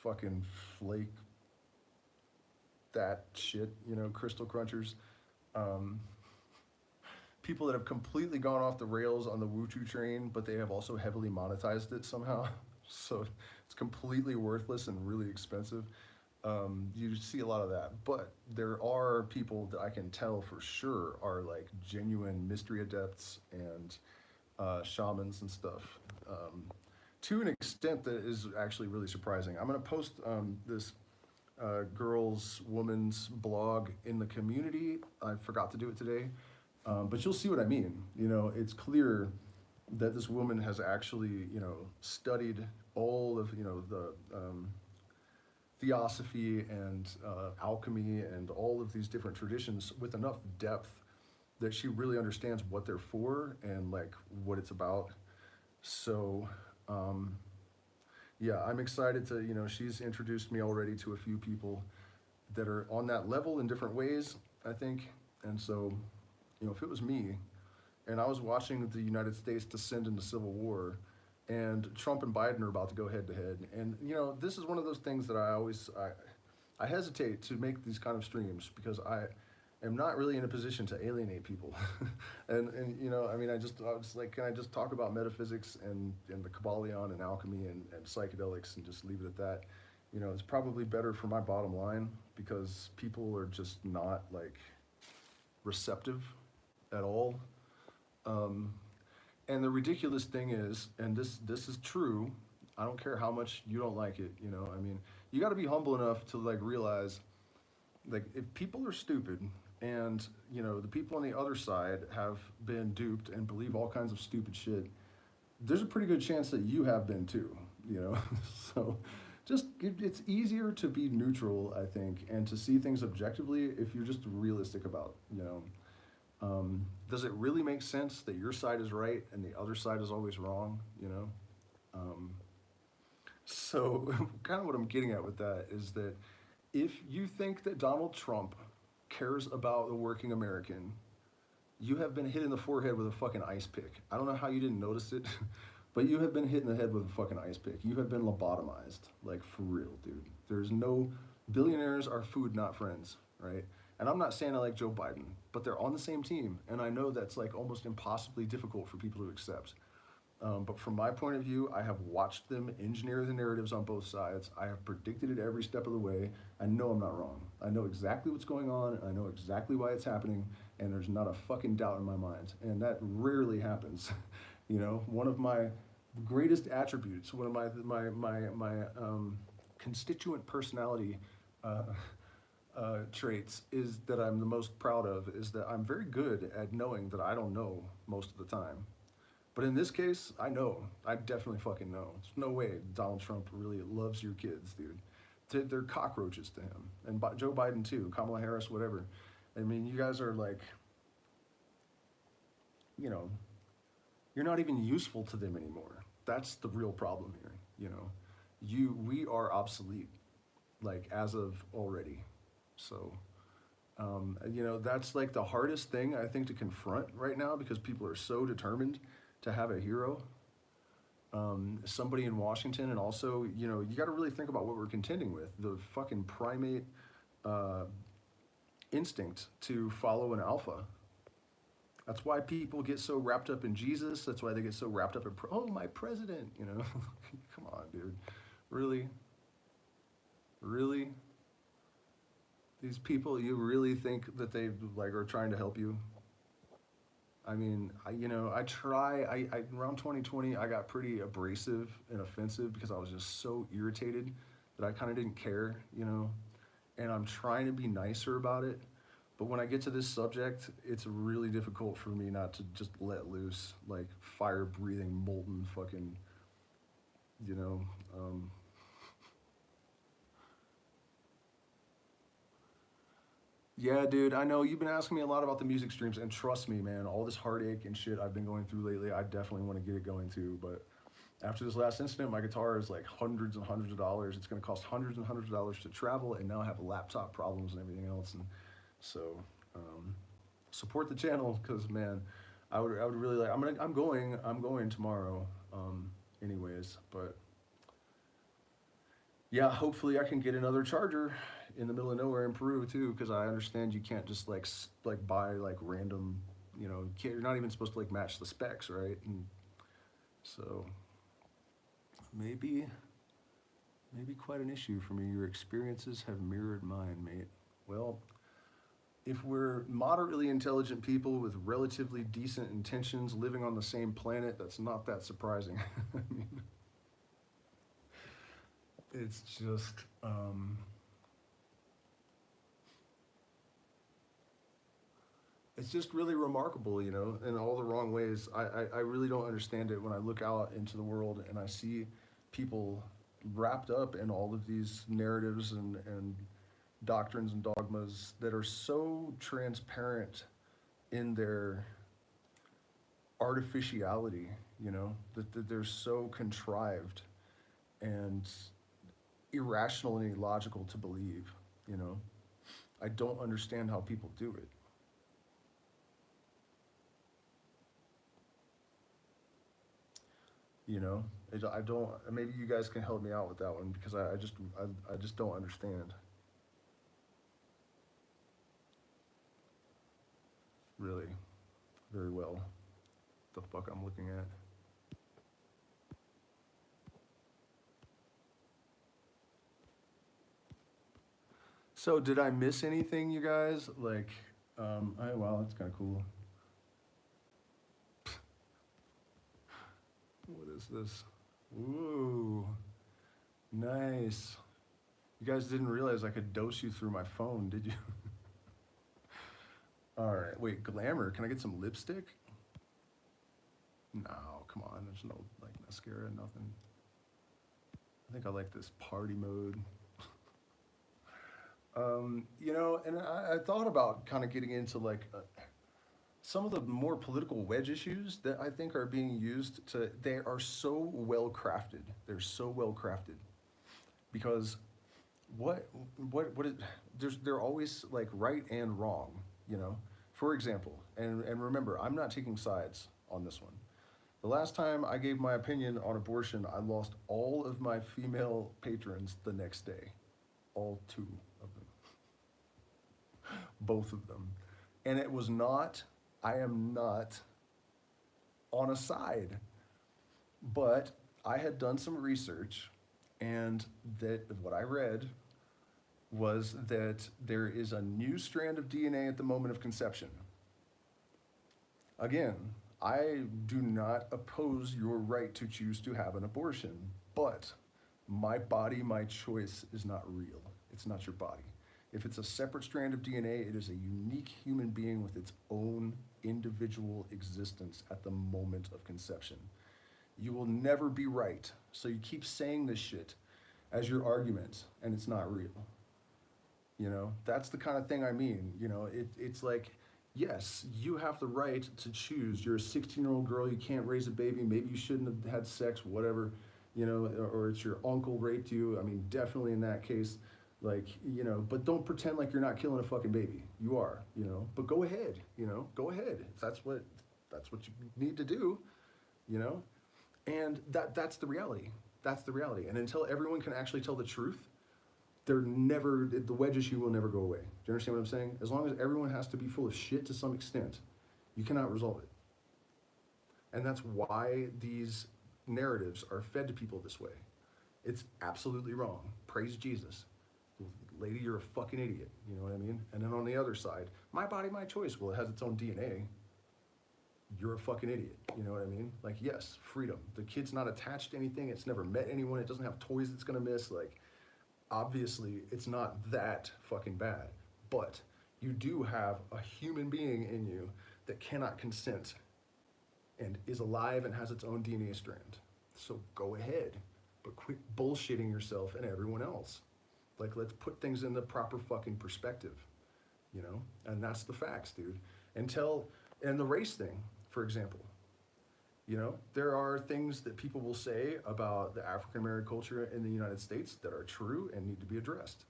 fucking flake that shit, you know, crystal crunchers. Um, People that have completely gone off the rails on the Woo-Choo train, but they have also heavily monetized it somehow. So it's completely worthless and really expensive. You see a lot of that, but there are people that I can tell for sure are like genuine mystery adepts and shamans and stuff. To an extent that is actually really surprising. I'm gonna post this girls, woman's blog in the community. I forgot to do it today, but you'll see what I mean. You know, it's clear that this woman has actually, you know, studied all of, you know, the theosophy and alchemy and all of these different traditions with enough depth that she really understands what they're for and like what it's about. So, yeah, I'm excited to, you know, she's introduced me already to a few people that are on that level in different ways, I think. And so, you know, if it was me and I was watching the United States descend into civil war and Trump and Biden are about to go head to head, and, you know, this is one of those things that I hesitate to make these kind of streams because I am not really in a position to alienate people. And you know, I mean, I was like, can I just talk about metaphysics and the Kabbalion and alchemy and psychedelics and just leave it at that? You know, it's probably better for my bottom line because people are just not like receptive at all. Um, and the ridiculous thing is, and this is true, I don't care how much you don't like it, you know, I mean, you got to be humble enough to like realize like if people are stupid and you know the people on the other side have been duped and believe all kinds of stupid shit, there's a pretty good chance that you have been too, you know. So just it's easier to be neutral, I think, and to see things objectively if you're just realistic about, you know, does it really make sense that your side is right and the other side is always wrong, you know? um, so kind of what I'm getting at with that is that if you think that Donald Trump cares about the working American, you have been hit in the forehead with a fucking ice pick. I don't know how you didn't notice it, but you have been hit in the head with a fucking ice pick. You have been lobotomized, like for real, dude. There's no, billionaires are food, not friends, right? And I'm not saying I like Joe Biden, but they're on the same team, and I know that's like almost impossibly difficult for people to accept. But from my point of view, I have watched them engineer the narratives on both sides. I have predicted it every step of the way. I know I'm not wrong. I know exactly what's going on. I know exactly why it's happening, and there's not a fucking doubt in my mind. And that rarely happens. You know, one of my greatest attributes, one of my constituent personality traits is that I'm the most proud of is that I'm very good at knowing that I don't know most of the time. But in this case, I know. I definitely fucking know. There's no way Donald Trump really loves your kids, dude. They're cockroaches to him. And Joe Biden too, Kamala Harris, whatever. I mean, you guys are like, you know, you're not even useful to them anymore. That's the real problem here, you know. We are obsolete, like as of already. So, you know, that's like the hardest thing I think to confront right now because people are so determined to have a hero, somebody in Washington, and also, you know, you got to really think about what we're contending with, the fucking primate instinct to follow an alpha. That's why people get so wrapped up in Jesus. That's why they get so wrapped up in, oh, my president, you know. Come on, dude. Really? Really? These people, you really think that they like are trying to help you? I mean, you know, around 2020, I got pretty abrasive and offensive because I was just so irritated that I kind of didn't care, you know, and I'm trying to be nicer about it. But when I get to this subject, it's really difficult for me not to just let loose, like fire breathing, molten fucking, you know, yeah, dude, I know you've been asking me a lot about the music streams, and trust me, man, all this heartache and shit I've been going through lately, I definitely want to get it going too. But after this last incident, my guitar is like hundreds and hundreds of dollars. It's going to cost hundreds and hundreds of dollars to travel, and now I have laptop problems and everything else. And so, support the channel because, man, I would really like. I'm going tomorrow, anyways. But yeah, hopefully I can get another charger in the middle of nowhere in Peru too, because I understand you can't just like buy like random, you know, you're not even supposed to like match the specs, right? And so maybe quite an issue for me. Your experiences have mirrored mine, mate. Well, if we're moderately intelligent people with relatively decent intentions living on the same planet, that's not that surprising. I mean, it's just, it's just really remarkable, you know, in all the wrong ways. I really don't understand it when I look out into the world and I see people wrapped up in all of these narratives and doctrines and dogmas that are so transparent in their artificiality, you know, that they're so contrived and irrational and illogical to believe, you know. I don't understand how people do it. You know, I don't. Maybe you guys can help me out with that one because I just don't understand. Really, very well. The fuck I'm looking at. So did I miss anything, you guys? Like, wow, that's kind of cool. What is this? Ooh, nice. You guys didn't realize I could dose you through my phone, did you? All right, wait, glamour. Can I get some lipstick? No, come on. There's no like mascara, nothing. I think I like this party mode. You know, and I thought about kind of getting into like some of the more political wedge issues that I think are being used to. They are so well crafted. They're so well crafted because what what is they're always like right and wrong. You know, for example, and remember, I'm not taking sides on this one. The last time I gave my opinion on abortion, I lost all of my female patrons the next day. All two of them. Both of them. And it was not, I am not on a side. But I had done some research, and that what I read was that there is a new strand of DNA at the moment of conception. Again, I do not oppose your right to choose to have an abortion, but my body, my choice is not real. It's not your body. If it's a separate strand of DNA, it is a unique human being with its own individual existence at the moment of conception. You will never be right. So you keep saying this shit as your argument, and it's not real. You know, that's the kind of thing I mean. You know, it's like, yes, you have the right to choose. You're a 16-year-old girl, you can't raise a baby, maybe you shouldn't have had sex, whatever, you know, or it's your uncle raped you. I mean, definitely in that case, like, you know, but don't pretend like you're not killing a fucking baby. You are, you know, but go ahead, you know, go ahead. If that's what you need to do, you know, and that's the reality. That's the reality. And until everyone can actually tell the truth, the wedge issue will never go away. Do you understand what I'm saying? As long as everyone has to be full of shit to some extent, you cannot resolve it. And that's why these narratives are fed to people this way. It's absolutely wrong. Praise Jesus. Lady, you're a fucking idiot. You know what I mean? And then on the other side, my body, my choice. Well, it has its own DNA. You're a fucking idiot. You know what I mean? Like, yes, freedom. The kid's not attached to anything. It's never met anyone. It doesn't have toys it's gonna miss. Like, obviously, it's not that fucking bad. But you do have a human being in you that cannot consent and is alive and has its own DNA strand. So go ahead, but quit bullshitting yourself and everyone else. Like, let's put things in the proper fucking perspective, you know? And that's the facts, dude. And the race thing, for example, you know, there are things that people will say about the African American culture in the United States that are true and need to be addressed.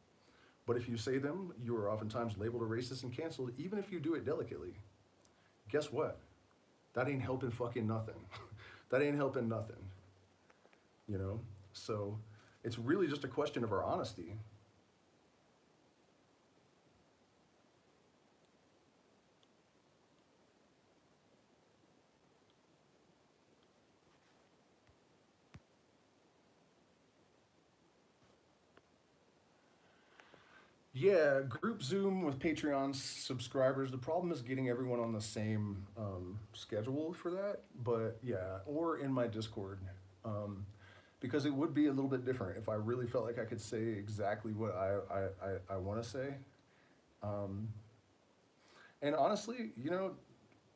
But if you say them, you are oftentimes labeled a racist and canceled, even if you do it delicately. Guess what? That ain't helping fucking nothing. That ain't helping nothing, you know? So it's really just a question of our honesty. Yeah, group Zoom with Patreon subscribers. The problem is getting everyone on the same schedule for that. But yeah, or in my Discord. Um, because it would be a little bit different if I really felt like I could say exactly what I want to say. Um, and honestly,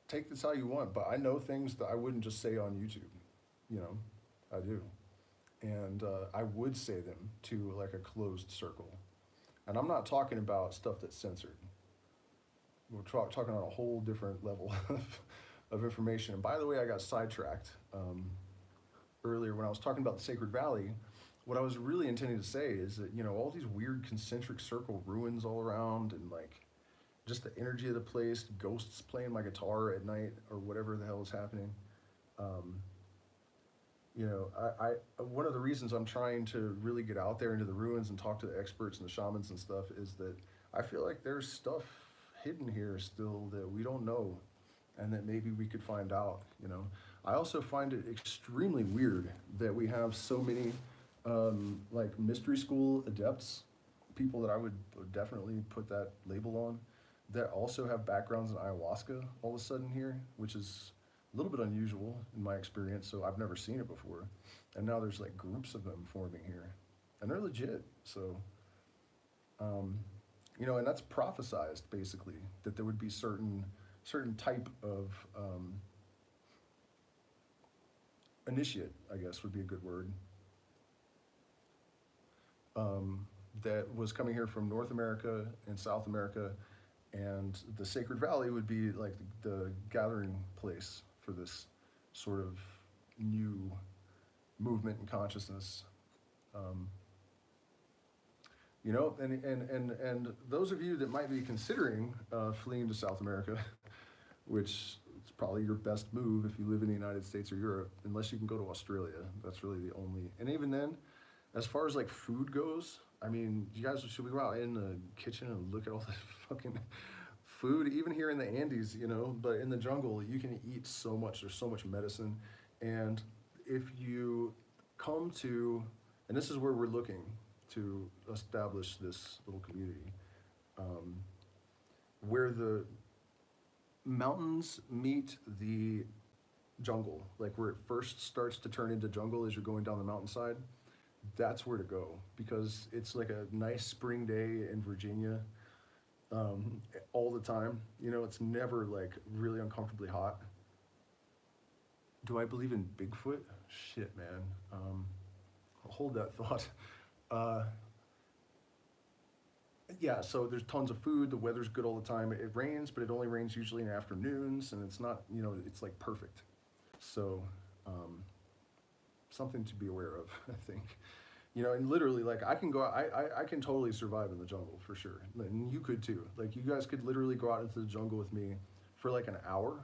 take this how you want, but I know things that I wouldn't just say on YouTube. You know, I do. And I would say them to like a closed circle. And I'm not talking about stuff that's censored. We're talking on a whole different level of information. And by the way, I got sidetracked earlier when I was talking about the Sacred Valley. What I was really intending to say is that, all these weird concentric circle ruins all around and like just the energy of the place, ghosts playing my guitar at night or whatever the hell is happening. Um, I one of the reasons I'm trying to really get out there into the ruins and talk to the experts and the shamans and stuff is that I feel like there's stuff hidden here still that we don't know and that maybe we could find out. I also find it extremely weird that we have so many like mystery school adepts, people that I would definitely put that label on, that also have backgrounds in ayahuasca all of a sudden here, which is a little bit unusual in my experience. So I've never seen it before, and now there's like groups of them forming here, and they're legit. So, um, and that's prophesized basically that there would be certain type of initiate, I guess would be a good word, that was coming here from North America and South America, and the Sacred Valley would be like the gathering place for this sort of new movement and consciousness. Um, and those of you that might be considering fleeing to South America, which is probably your best move if you live in the United States or Europe, unless you can go to Australia. That's really the only. And even then, as far as like food goes, I mean, you guys, should we go out in the kitchen and look at all the fucking food, even here in the Andes, but in the jungle, you can eat so much. There's so much medicine. And if you come to, and this is where we're looking to establish this little community, um, where the mountains meet the jungle, like where it first starts to turn into jungle as you're going down the mountainside, that's where to go because it's like a nice spring day in Virginia all the time. It's never like really uncomfortably hot. Do I believe in Bigfoot? Shit, man. I'll hold that thought. Uh, yeah, so there's tons of food. The weather's good all the time. It rains, but it only rains usually in the afternoons, and it's not, it's like perfect. So, something to be aware of, I think. And literally, like, I can go out, I can totally survive in the jungle for sure. And you could too. Like, you guys could literally go out into the jungle with me for like an hour,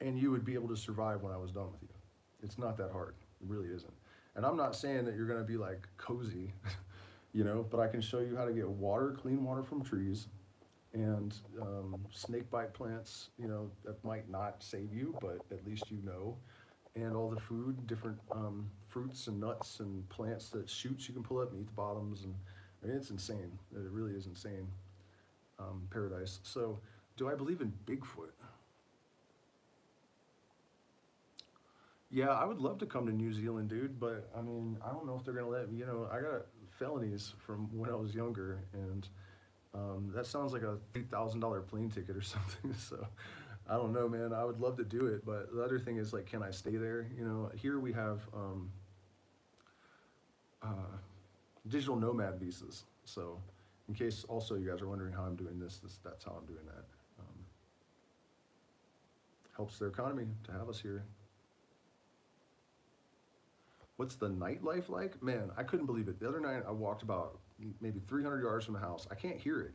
and you would be able to survive when I was done with you. It's not that hard. It really isn't. And I'm not saying that you're gonna be like cozy, but I can show you how to get water, clean water from trees, and snake bite plants, that might not save you, but at least and all the food, different fruits and nuts and plants that shoots you can pull up and eat the bottoms, and I mean, it's insane. It really is insane. Paradise. So, do I believe in Bigfoot? Yeah, I would love to come to New Zealand, dude, but I mean, I don't know if they're gonna let me. I got felonies from when I was younger, and that sounds like a $3,000 plane ticket or something. So I don't know, man. I would love to do it, but the other thing is like, can I stay there? Here we have uh, digital nomad visas. So in case also you guys are wondering how I'm doing this that's how I'm doing that. Helps their economy to have us here. What's the nightlife like? Man, I couldn't believe it. The other night I walked about maybe 300 yards from the house. I can't hear it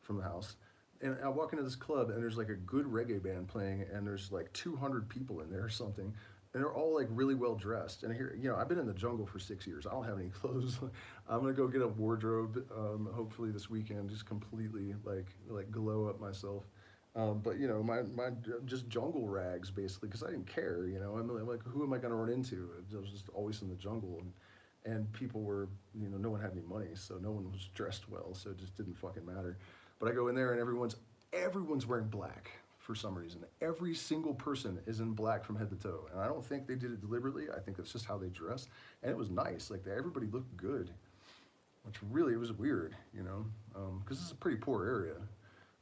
from the house. And I walk into this club and there's like a good reggae band playing and there's like 200 people in there or something. And they're all like really well dressed. And here, I've been in the jungle for 6 years. I don't have any clothes. I'm gonna go get a wardrobe, hopefully this weekend, just completely like glow up myself. But my just jungle rags basically, because I didn't care. I'm like, who am I gonna run into? I was just always in the jungle, and people were, no one had any money, so no one was dressed well, so it just didn't fucking matter. But I go in there and everyone's wearing black for some reason. Every single person is in black from head to toe, and I don't think they did it deliberately. I think that's just how they dress, and it was nice. Like everybody looked good, which really it was weird, because this is a pretty poor area.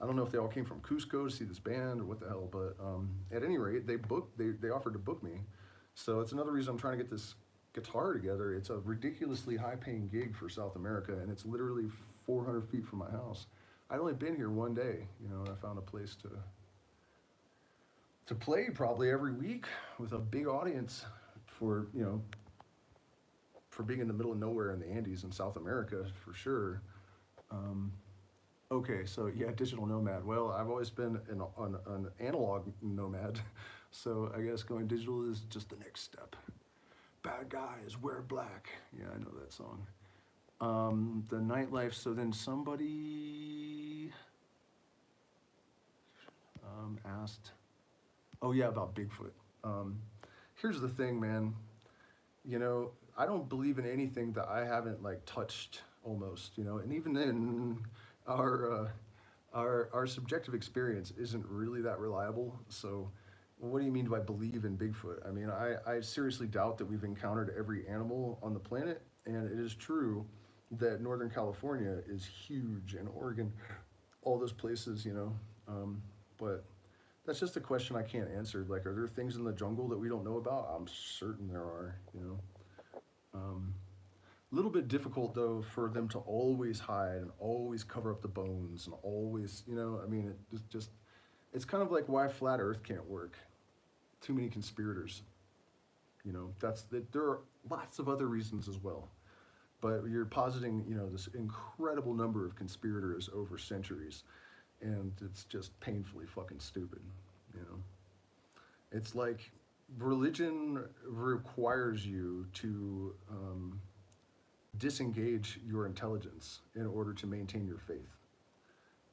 I don't know if they all came from Cusco to see this band or what the hell, but at any rate, they offered to book me, so it's another reason I'm trying to get this guitar together. It's a ridiculously high-paying gig for South America, and it's literally 400 feet from my house. I'd only been here one day, and I found a place to play probably every week with a big audience for for being in the middle of nowhere in the Andes in South America for sure. Okay, so yeah, digital nomad. Well, I've always been an analog nomad, so I guess going digital is just the next step. Bad guys wear black. Yeah, I know that song. The nightlife. So then somebody asked, oh yeah, about Bigfoot. Here's the thing, man. I don't believe in anything that I haven't like touched almost, and even then our subjective experience isn't really that reliable. So what do you mean by believe in Bigfoot? I mean, I seriously doubt that we've encountered every animal on the planet, and it is true that Northern California is huge, and Oregon, all those places, but that's just a question I can't answer. Like, are there things in the jungle that we don't know about? I'm certain there are, A little bit difficult though for them to always hide and always cover up the bones and always, I mean, it's kind of like why flat Earth can't work. Too many conspirators. There are lots of other reasons as well. But you're positing, this incredible number of conspirators over centuries, and it's just painfully fucking stupid, It's like religion requires you to disengage your intelligence in order to maintain your faith.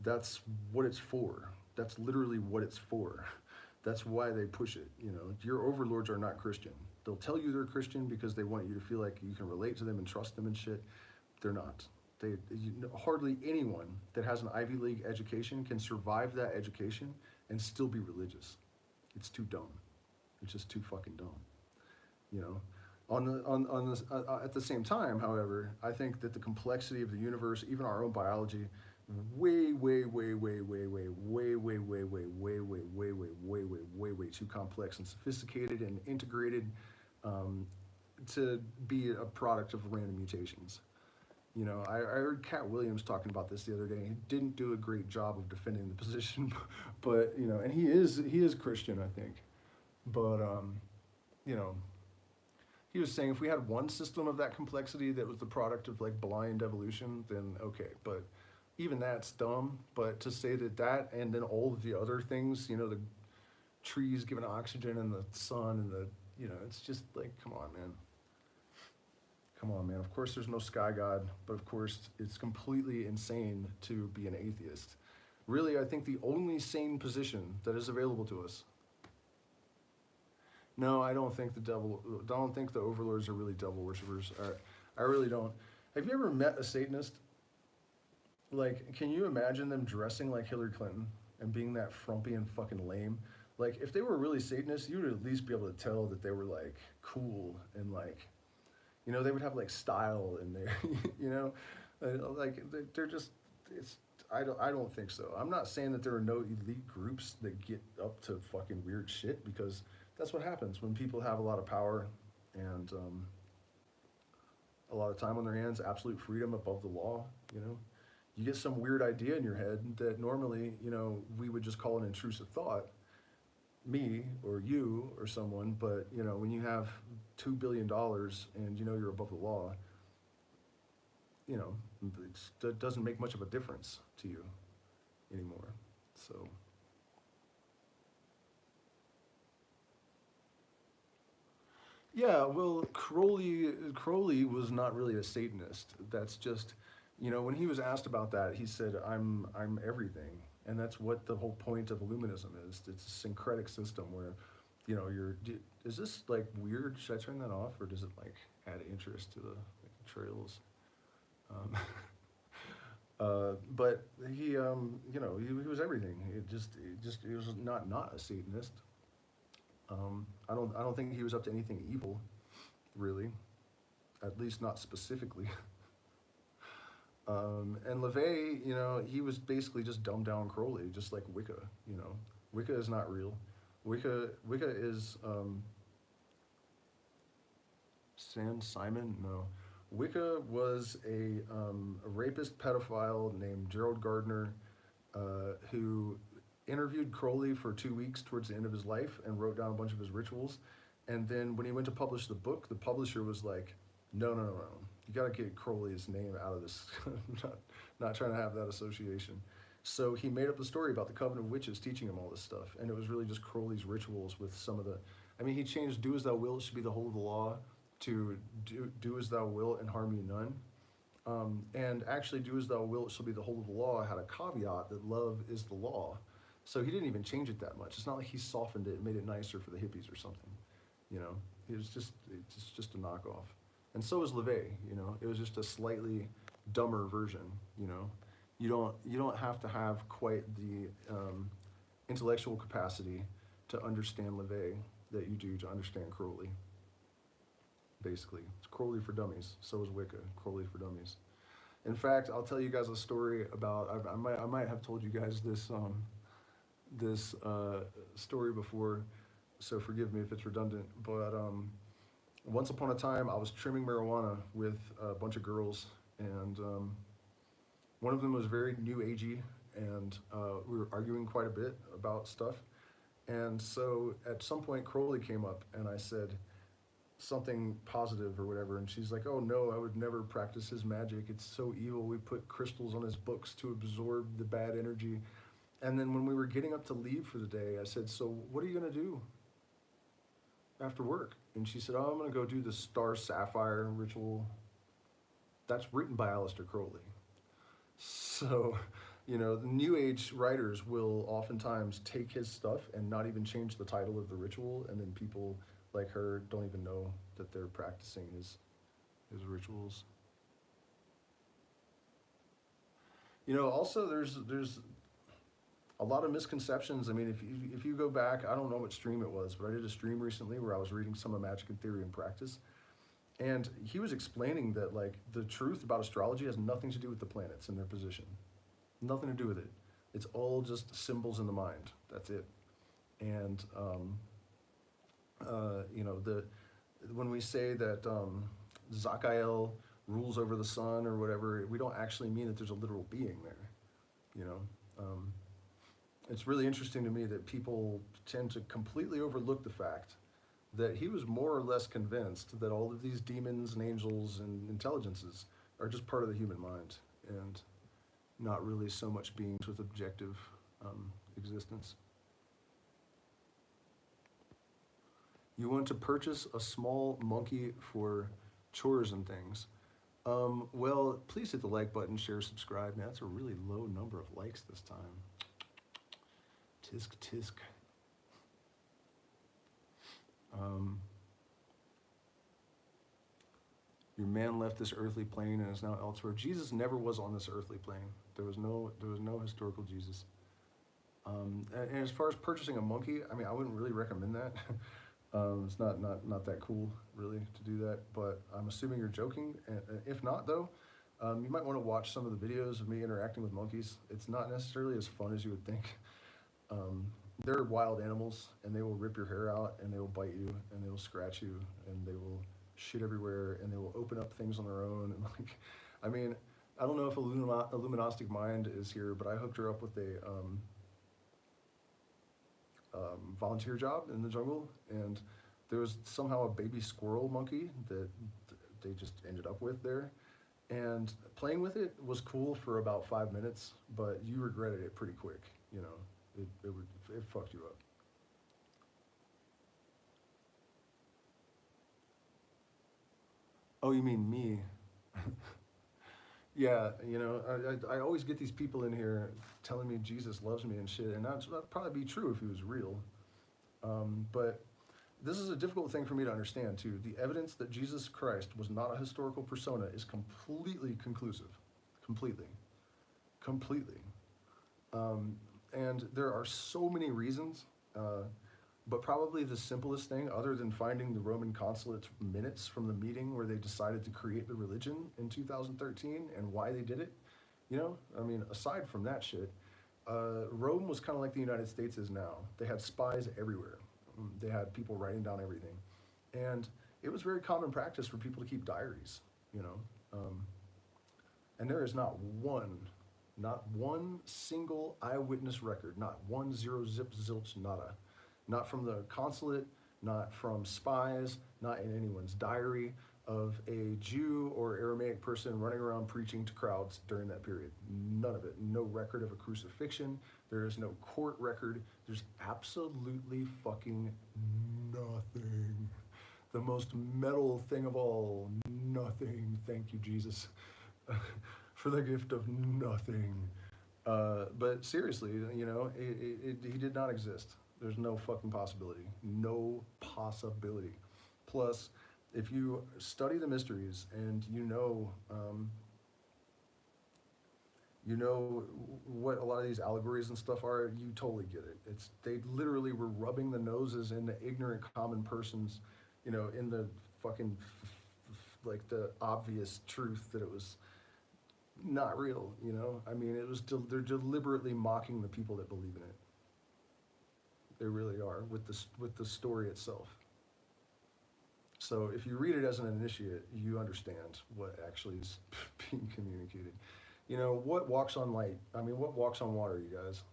That's what it's for. That's literally what it's for. That's why they push it. Your overlords are not Christian. They'll tell you they're Christian because they want you to feel like you can relate to them and trust them and shit. They're not. Hardly anyone that has an Ivy League education can survive that education and still be religious. It's too dumb. It's just too fucking dumb. At the same time, however, I think that the complexity of the universe, even our own biology, way too complex and sophisticated and integrated to be a product of random mutations. I heard Cat Williams talking about this the other day. He didn't do a great job of defending the position, but and he is Christian, I think. But he was saying if we had one system of that complexity that was the product of like blind evolution, then okay. But even that's dumb. But to say that and then all of the other things, the trees giving oxygen and the sun and the, it's just like, come on, man. Come on, man. Of course there's no sky god, but of course it's completely insane to be an atheist. Really, I think the only sane position that is available to us. No, I don't think the overlords are really devil worshippers. I really don't. Have you ever met a Satanist? Like, can you imagine them dressing like Hillary Clinton and being that frumpy and fucking lame? Like, if they were really Satanists, you would at least be able to tell that they were like cool and like, they would have like style in there, like they're just, I don't think so. I'm not saying that there are no elite groups that get up to fucking weird shit, because that's what happens when people have a lot of power and a lot of time on their hands, absolute freedom above the law, You get some weird idea in your head that normally, we would just call an intrusive thought, me or you or someone, but, when you have $2 billion and you're above the law, it doesn't make much of a difference to you anymore, so... Yeah, well, Crowley was not really a Satanist. That's just, when he was asked about that, he said, I'm everything. And that's what the whole point of Illuminism is. It's a syncretic system where, is this like weird? Should I turn that off, or does it like add interest to the trails. Um, but he, you know, he was everything. He was not a Satanist. I don't think he was up to anything evil, really, at least not specifically. And LaVey, you know, he was basically just dumbed down Crowley, just like Wicca. You know, Wicca is not real. Wicca is San Simon. No, Wicca was a rapist pedophile named Gerald Gardner, who interviewed Crowley for 2 weeks towards the end of his life and wrote down a bunch of his rituals. And then when he went to publish the book, the publisher was like, no. You got to get Crowley's name out of this. Not trying to have that association. So he made up the story about the Coven of Witches teaching him all this stuff. And it was really just Crowley's rituals with some of the, I mean, he changed do as thou wilt should be the whole of the law to do as thou wilt and harm you none. And actually do as thou wilt shall be the whole of the law had a caveat that love is the law. So he didn't even change it that much. It's not like he softened it and made it nicer for the hippies or something. You know, it's just a knockoff. And so is LaVey, you know, it was just a slightly dumber version, you know. You don't have to have quite the intellectual capacity to understand LaVey that you do to understand Crowley. Basically, it's Crowley for dummies. So is Wicca, Crowley for dummies. In fact, I'll tell you guys a story about. I might have told you guys this story before, so forgive me if it's redundant. But once upon a time, I was trimming marijuana with a bunch of girls, and one of them was very new agey, and we were arguing quite a bit about stuff. And so at some point, Crowley came up, and I said something positive or whatever, and she's like, "Oh no, I would never practice his magic. It's so evil. We put crystals on his books to absorb the bad energy." And then when we were getting up to leave for the day, I said, "So what are you gonna do after work?" And she said, "Oh, I'm gonna go do the Star Sapphire ritual." That's written by Aleister Crowley. So, you know, the New Age writers will oftentimes take his stuff and not even change the title of the ritual, and then people like her don't even know that they're practicing his rituals. You know, also there's a lot of misconceptions. I mean, if you go back, I don't know what stream it was, but I did a stream recently where I was reading some of Magic and Theory and Practice, and he was explaining that like the truth about astrology has nothing to do with the planets and their position, nothing to do with it. It's all just symbols in the mind. That's it. And you know, when we say that Zakael rules over the sun or whatever, we don't actually mean that there's a literal being there. You know, it's really interesting to me that people tend to completely overlook the fact that he was more or less convinced that all of these demons and angels and intelligences are just part of the human mind and not really so much beings with objective existence. You want to purchase a small monkey for chores and things. Well, please hit the like button, share, subscribe. Man, that's a really low number of likes this time. Tisk, tisk. Your man left this earthly plane and is now elsewhere. Jesus never was on this earthly plane. There was no historical Jesus. And as far as purchasing a monkey, I mean, I wouldn't really recommend that. It's not that cool, really, to do that. But I'm assuming you're joking. If not, though, you might want to watch some of the videos of me interacting with monkeys. It's not necessarily as fun as you would think. They're wild animals, and they will rip your hair out, and they will bite you, and they will scratch you, and they will shit everywhere, and they will open up things on their own. And like, I mean, I don't know if IllumiGnostic Mind is here, but I hooked her up with a volunteer job in the jungle, and there was somehow a baby squirrel monkey that they just ended up with there. And playing with it was cool for about 5 minutes, but you regretted it pretty quick, you know. It fucked you up. Oh, you mean me? Yeah, you know, I always get these people in here telling me Jesus loves me and shit, and that'd probably be true if he was real. But this is a difficult thing for me to understand too. The evidence that Jesus Christ was not a historical persona is completely conclusive. Completely. Completely. And there are so many reasons, but probably the simplest thing, other than finding the Roman consulate's minutes from the meeting where they decided to create the religion in 2013 and why they did it, you know, I mean, aside from that shit, Rome was kind of like the United States is now. They had spies everywhere. They had people writing down everything, and it was very common practice for people to keep diaries, you know. And there is not one single eyewitness record, not one zero zip zilch nada, not from the consulate, not from spies, not in anyone's diary of a Jew or Aramaic person running around preaching to crowds during that period. None of it. No record of a crucifixion. There is no court record. There's absolutely fucking nothing. The most metal thing of all, nothing. Thank you, Jesus, for the gift of nothing. But seriously, you know, he did not exist. There's no fucking possibility. No possibility. Plus, if you study the mysteries and you know what a lot of these allegories and stuff are, you totally get it. It's they literally were rubbing the noses in the ignorant common persons, you know, in the fucking like the obvious truth that it was not real. You know, I mean, it was they're deliberately mocking the people that believe in it. They really are with the story itself. So if you read it as an initiate, you understand what actually is being communicated. You know, what walks on light? I mean, what walks on water, you guys?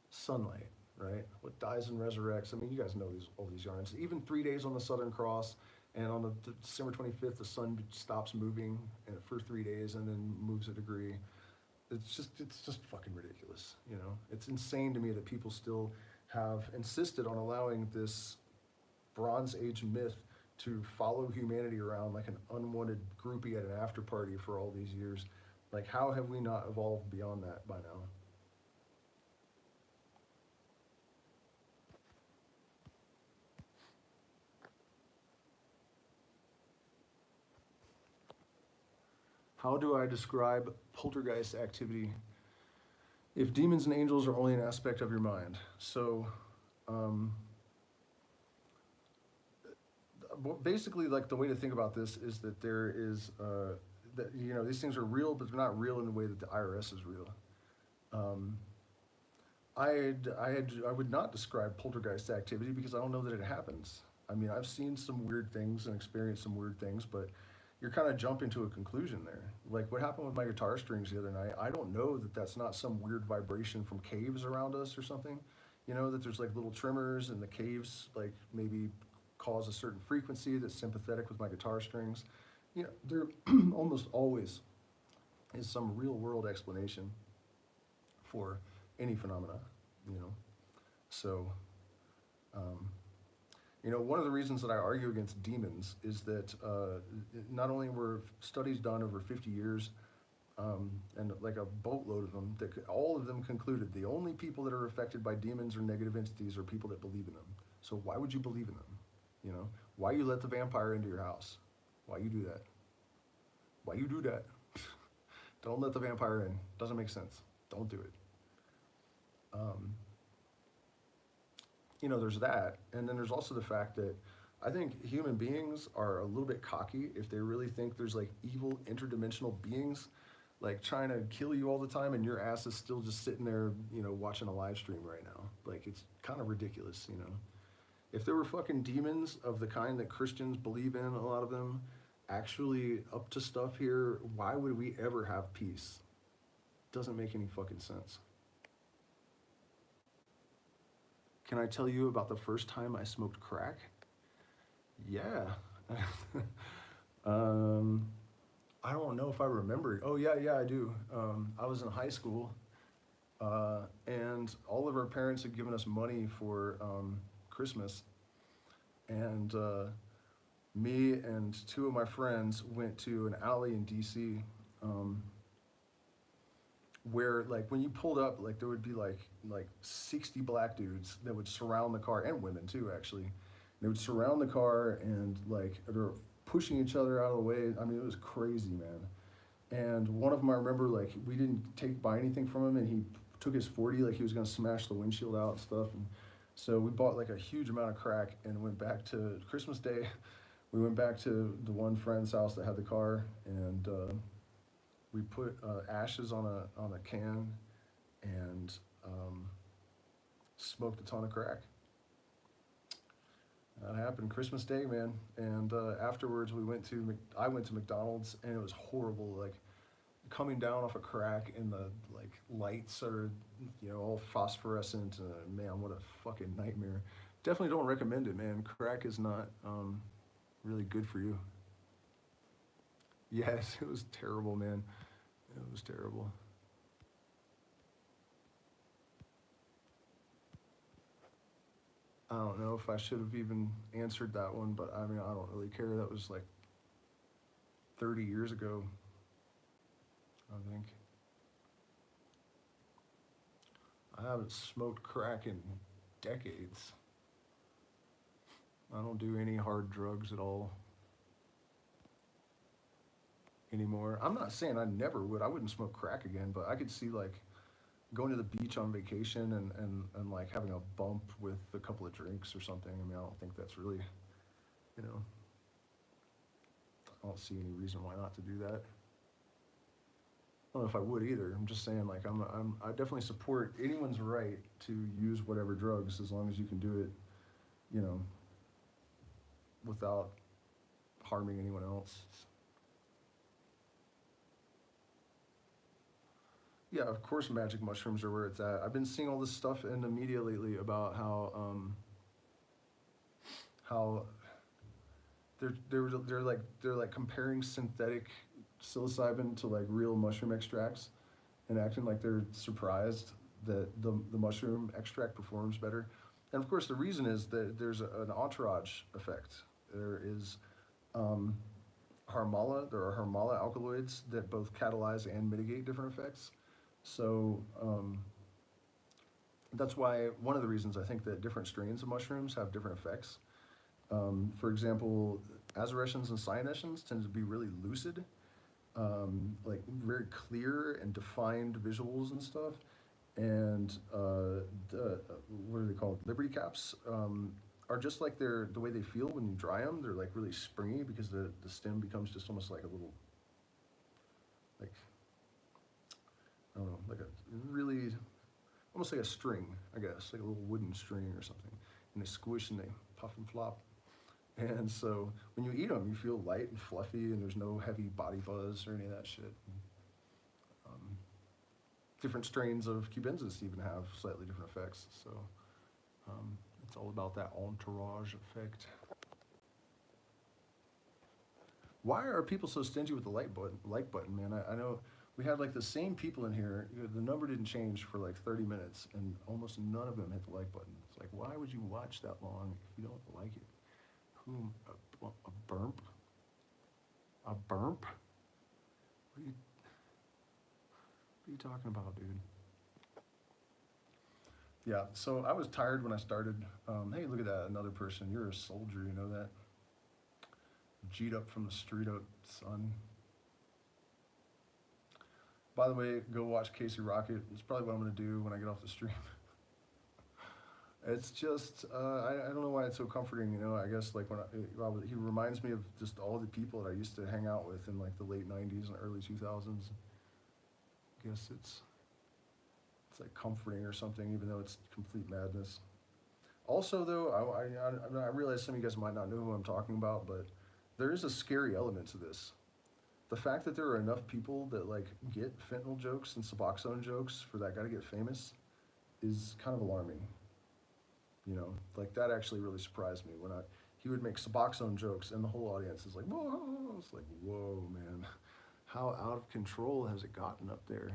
Sunlight, right? What dies and resurrects? I mean, you guys know all these yarns. Even 3 days on the Southern Cross, and on the December 25th, the sun stops moving for 3 days and then moves a degree. It's just fucking ridiculous, you know? It's insane to me that people still have insisted on allowing this Bronze Age myth to follow humanity around like an unwanted groupie at an after party for all these years. Like, how have we not evolved beyond that by now? How do I describe poltergeist activity? If demons and angels are only an aspect of your mind. So, basically, like, the way to think about this is that there is, that, you know, these things are real, but they're not real in the way that the IRS is real. I would not describe poltergeist activity because I don't know that it happens. I mean, I've seen some weird things and experienced some weird things, but you're kind of jumping to a conclusion there. Like what happened with my guitar strings the other night, I don't know that that's not some weird vibration from caves around us or something. You know, that there's like little tremors and the caves like maybe cause a certain frequency that's sympathetic with my guitar strings. You know, there almost always is some real world explanation for any phenomena, you know. So, you know, one of the reasons that I argue against demons is that not only were studies done over 50 years and like a boatload of them, that all of them concluded the only people that are affected by demons or negative entities are people that believe in them. So why would you believe in them? You know, why you let the vampire into your house? Why you do that? Why you do that? Don't let the vampire in. Doesn't make sense. Don't do it. You know, there's that. And then there's also the fact that I think human beings are a little bit cocky if they really think there's like evil interdimensional beings like trying to kill you all the time and your ass is still just sitting there, you know, watching a live stream right now. Like, it's kind of ridiculous, you know. If there were fucking demons of the kind that Christians believe in, a lot of them, actually up to stuff here, why would we ever have peace? Doesn't make any fucking sense. Can I tell you about the first time I smoked crack? Yeah. I don't know if I remember it. Oh, yeah, I do. I was in high school, and all of our parents had given us money for Christmas. And me and two of my friends went to an alley in DC where, like, when you pulled up, like, there would be like 60 black dudes that would surround the car, and women too, actually. And They would surround the car and like they're pushing each other out of the way. I mean, it was crazy, man. And one of them, I remember, like we didn't buy anything from him, and he took his 40, like he was gonna smash the windshield out and stuff. And so we bought like a huge amount of crack and went back to Christmas Day. We went back to the one friend's house that had the car, and we put ashes on a can and smoked a ton of crack. That happened Christmas Day, man. And afterwards, I went to McDonald's, and it was horrible. Like coming down off a crack, and the like lights are, all phosphorescent. Man, what a fucking nightmare. Definitely don't recommend it, man. Crack is not really good for you. Yes, it was terrible, man. It was terrible. I don't know if I should have even answered that one, but I mean, I don't really care. That was like 30 years ago, I think. I haven't smoked crack in decades. I don't do any hard drugs at all anymore. I'm not saying I never would. I wouldn't smoke crack again, but I could see like going to the beach on vacation and like having a bump with a couple of drinks or something. I mean, I don't think that's really, you know, I don't see any reason why not to do that. I don't know if I would either. I'm just saying, like, I definitely support anyone's right to use whatever drugs as long as you can do it, you know, without harming anyone else. Yeah, of course, magic mushrooms are where it's at. I've been seeing all this stuff in the media lately about how they're like comparing synthetic psilocybin to like real mushroom extracts, and acting like they're surprised that the mushroom extract performs better. And of course, the reason is that there's an entourage effect. There is there are Harmala alkaloids that both catalyze and mitigate different effects. So that's why one of the reasons I think that different strains of mushrooms have different effects. For example, azarescens and cyanescens tend to be really lucid, like very clear and defined visuals and stuff. And what are they called? Liberty caps are just like the way they feel when you dry them. They're like really springy because the stem becomes just almost like a little, like, I don't know, like a really, almost like a string, I guess, like a little wooden string or something. And they squish and they puff and flop. And so when you eat them, you feel light and fluffy, and there's no heavy body buzz or any of that shit. Different strains of cubensis even have slightly different effects. So it's all about that entourage effect. Why are people so stingy with the like button, man? I know we had like the same people in here. The number didn't change for like 30 minutes, and almost none of them hit the like button. It's like, why would you watch that long if you don't like it? Who, a burp? A burp? What are you talking about, dude? Yeah, so I was tired when I started. Hey, look at that, another person. You're a soldier, you know that? G'd up from the street up, son. By the way, go watch Casey Rocket. It's probably what I'm gonna do when I get off the stream. It's just, I don't know why it's so comforting, you know. I guess like he reminds me of just all the people that I used to hang out with in like the late 90s and early 2000s. I guess it's like comforting or something, even though it's complete madness. Also, though, I realize some of you guys might not know who I'm talking about, but there is a scary element to this. The fact that there are enough people that like get fentanyl jokes and Suboxone jokes for that guy to get famous is kind of alarming. You know, like that actually really surprised me when he would make Suboxone jokes and the whole audience is like, whoa, it's like, whoa, man, how out of control has it gotten up there?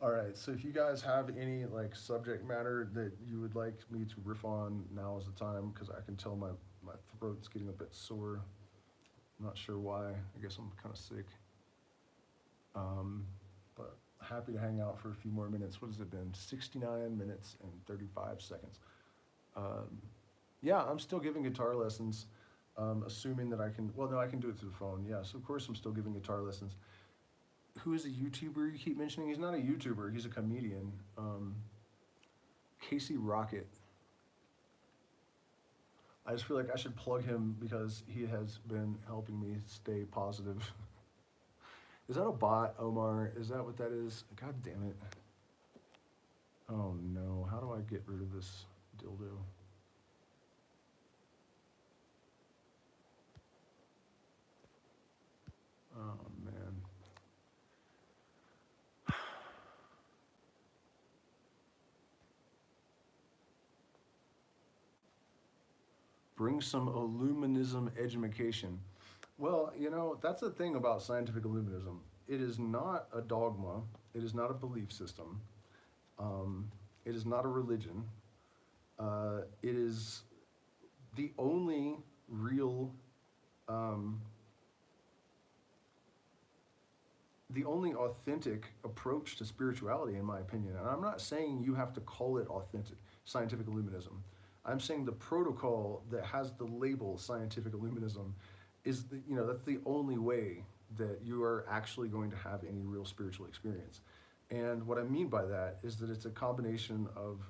All right, so if you guys have any like subject matter that you would like me to riff on, now is the time, because I can tell my throat's getting a bit sore. I'm not sure why. I guess I'm kind of sick. But Happy to hang out for a few more minutes. What has it been? 69 minutes and 35 seconds. Um, yeah, I'm still giving guitar lessons, assuming that I can. Well, no, I can do it through the phone. Yes, of course, I'm still giving guitar lessons. Who is a YouTuber you keep mentioning? He's not a YouTuber. He's a comedian. Casey Rocket. I just feel like I should plug him because he has been helping me stay positive. Is that a bot, Omar? Is that what that is? God damn it. Oh no, how do I get rid of this dildo? Oh man. Bring some illuminism education. Well, that's the thing about scientific illuminism. It is not a dogma, it is not a belief system, it is not a religion. It is the only real, um, the only authentic approach to spirituality, in my opinion. And I'm not saying you have to call it authentic scientific illuminism. I'm saying the protocol that has the label scientific illuminism is, that's the only way that you are actually going to have any real spiritual experience. And what I mean by that is that it's a combination of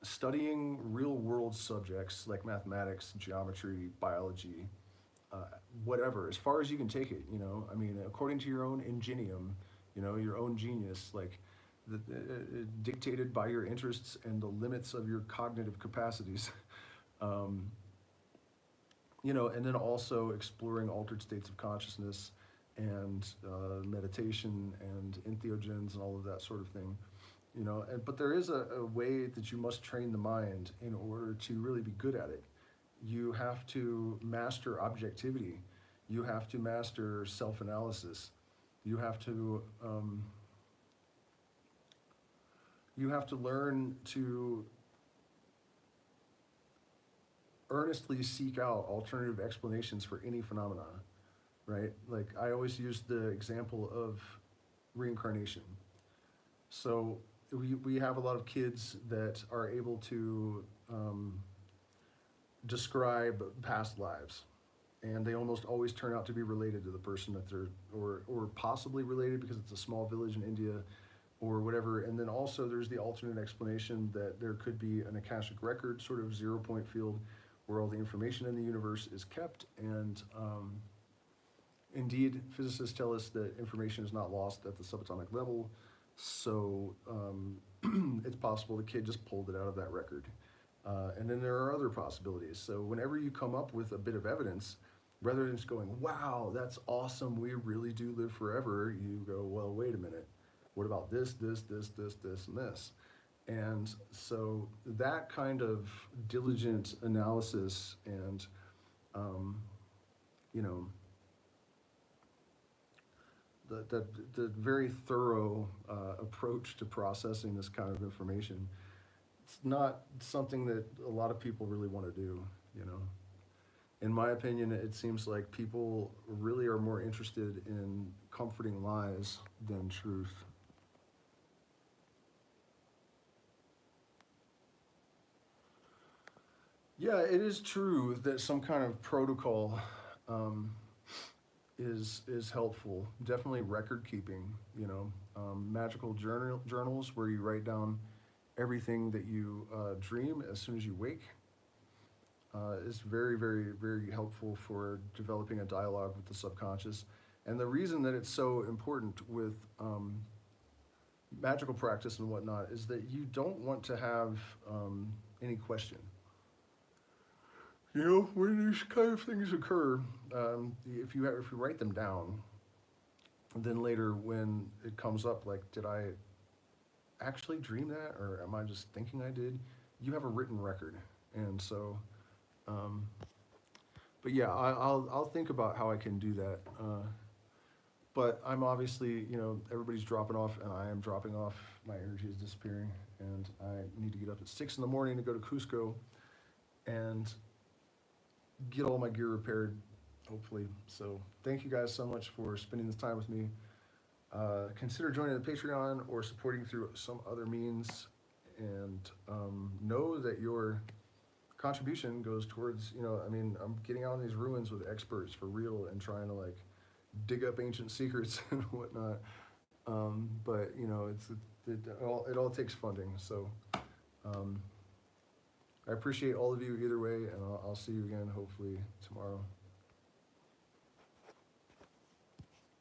studying real world subjects like mathematics, geometry, biology, uh, whatever, as far as you can take it. I mean, according to your own ingenium, your own genius, like dictated by your interests and the limits of your cognitive capacities. um, and then also exploring altered states of consciousness and meditation and entheogens and all of that sort of thing. But there is a way that you must train the mind in order to really be good at it. You have to master objectivity. You have to master self-analysis. You have to learn to earnestly seek out alternative explanations for any phenomena, right? Like I always use the example of reincarnation. So we have a lot of kids that are able to describe past lives, and they almost always turn out to be related to the person that they're, or possibly related because it's a small village in India or whatever. And then also there's the alternate explanation that there could be an Akashic record, sort of 0 point field, where all the information in the universe is kept. And indeed, physicists tell us that information is not lost at the subatomic level. So it's possible the kid just pulled it out of that record. And then there are other possibilities. So whenever you come up with a bit of evidence, rather than just going, wow, that's awesome, we really do live forever, you go, well, wait a minute. What about this, and this? And so that kind of diligent analysis and, you know, the very thorough approach to processing this kind of information, it's not something that a lot of people really want to do. In my opinion, it seems like people really are more interested in comforting lies than truth. Yeah, it is true that some kind of protocol um, is helpful. Definitely record keeping. Magical journals where you write down everything that you dream as soon as you wake is very, very, very helpful for developing a dialogue with the subconscious. And the reason that it's so important with magical practice and whatnot is that you don't want to have any question. When these kind of things occur, if you write them down, then later when it comes up, like, did I actually dream that, or am I just thinking I did? You have a written record, and so. Um, but yeah, I'll think about how I can do that. But I'm obviously, everybody's dropping off, and I am dropping off. My energy is disappearing, and I need to get up at 6 in the morning to go to Cusco, and get all my gear repaired, hopefully. So thank you guys so much for spending this time with me. consider joining the Patreon or supporting through some other means, and know that your contribution goes towards, I mean, I'm getting out in these ruins with experts for real and trying to like dig up ancient secrets and whatnot. But it all takes funding. So um, I appreciate all of you either way, and I'll see you again hopefully tomorrow.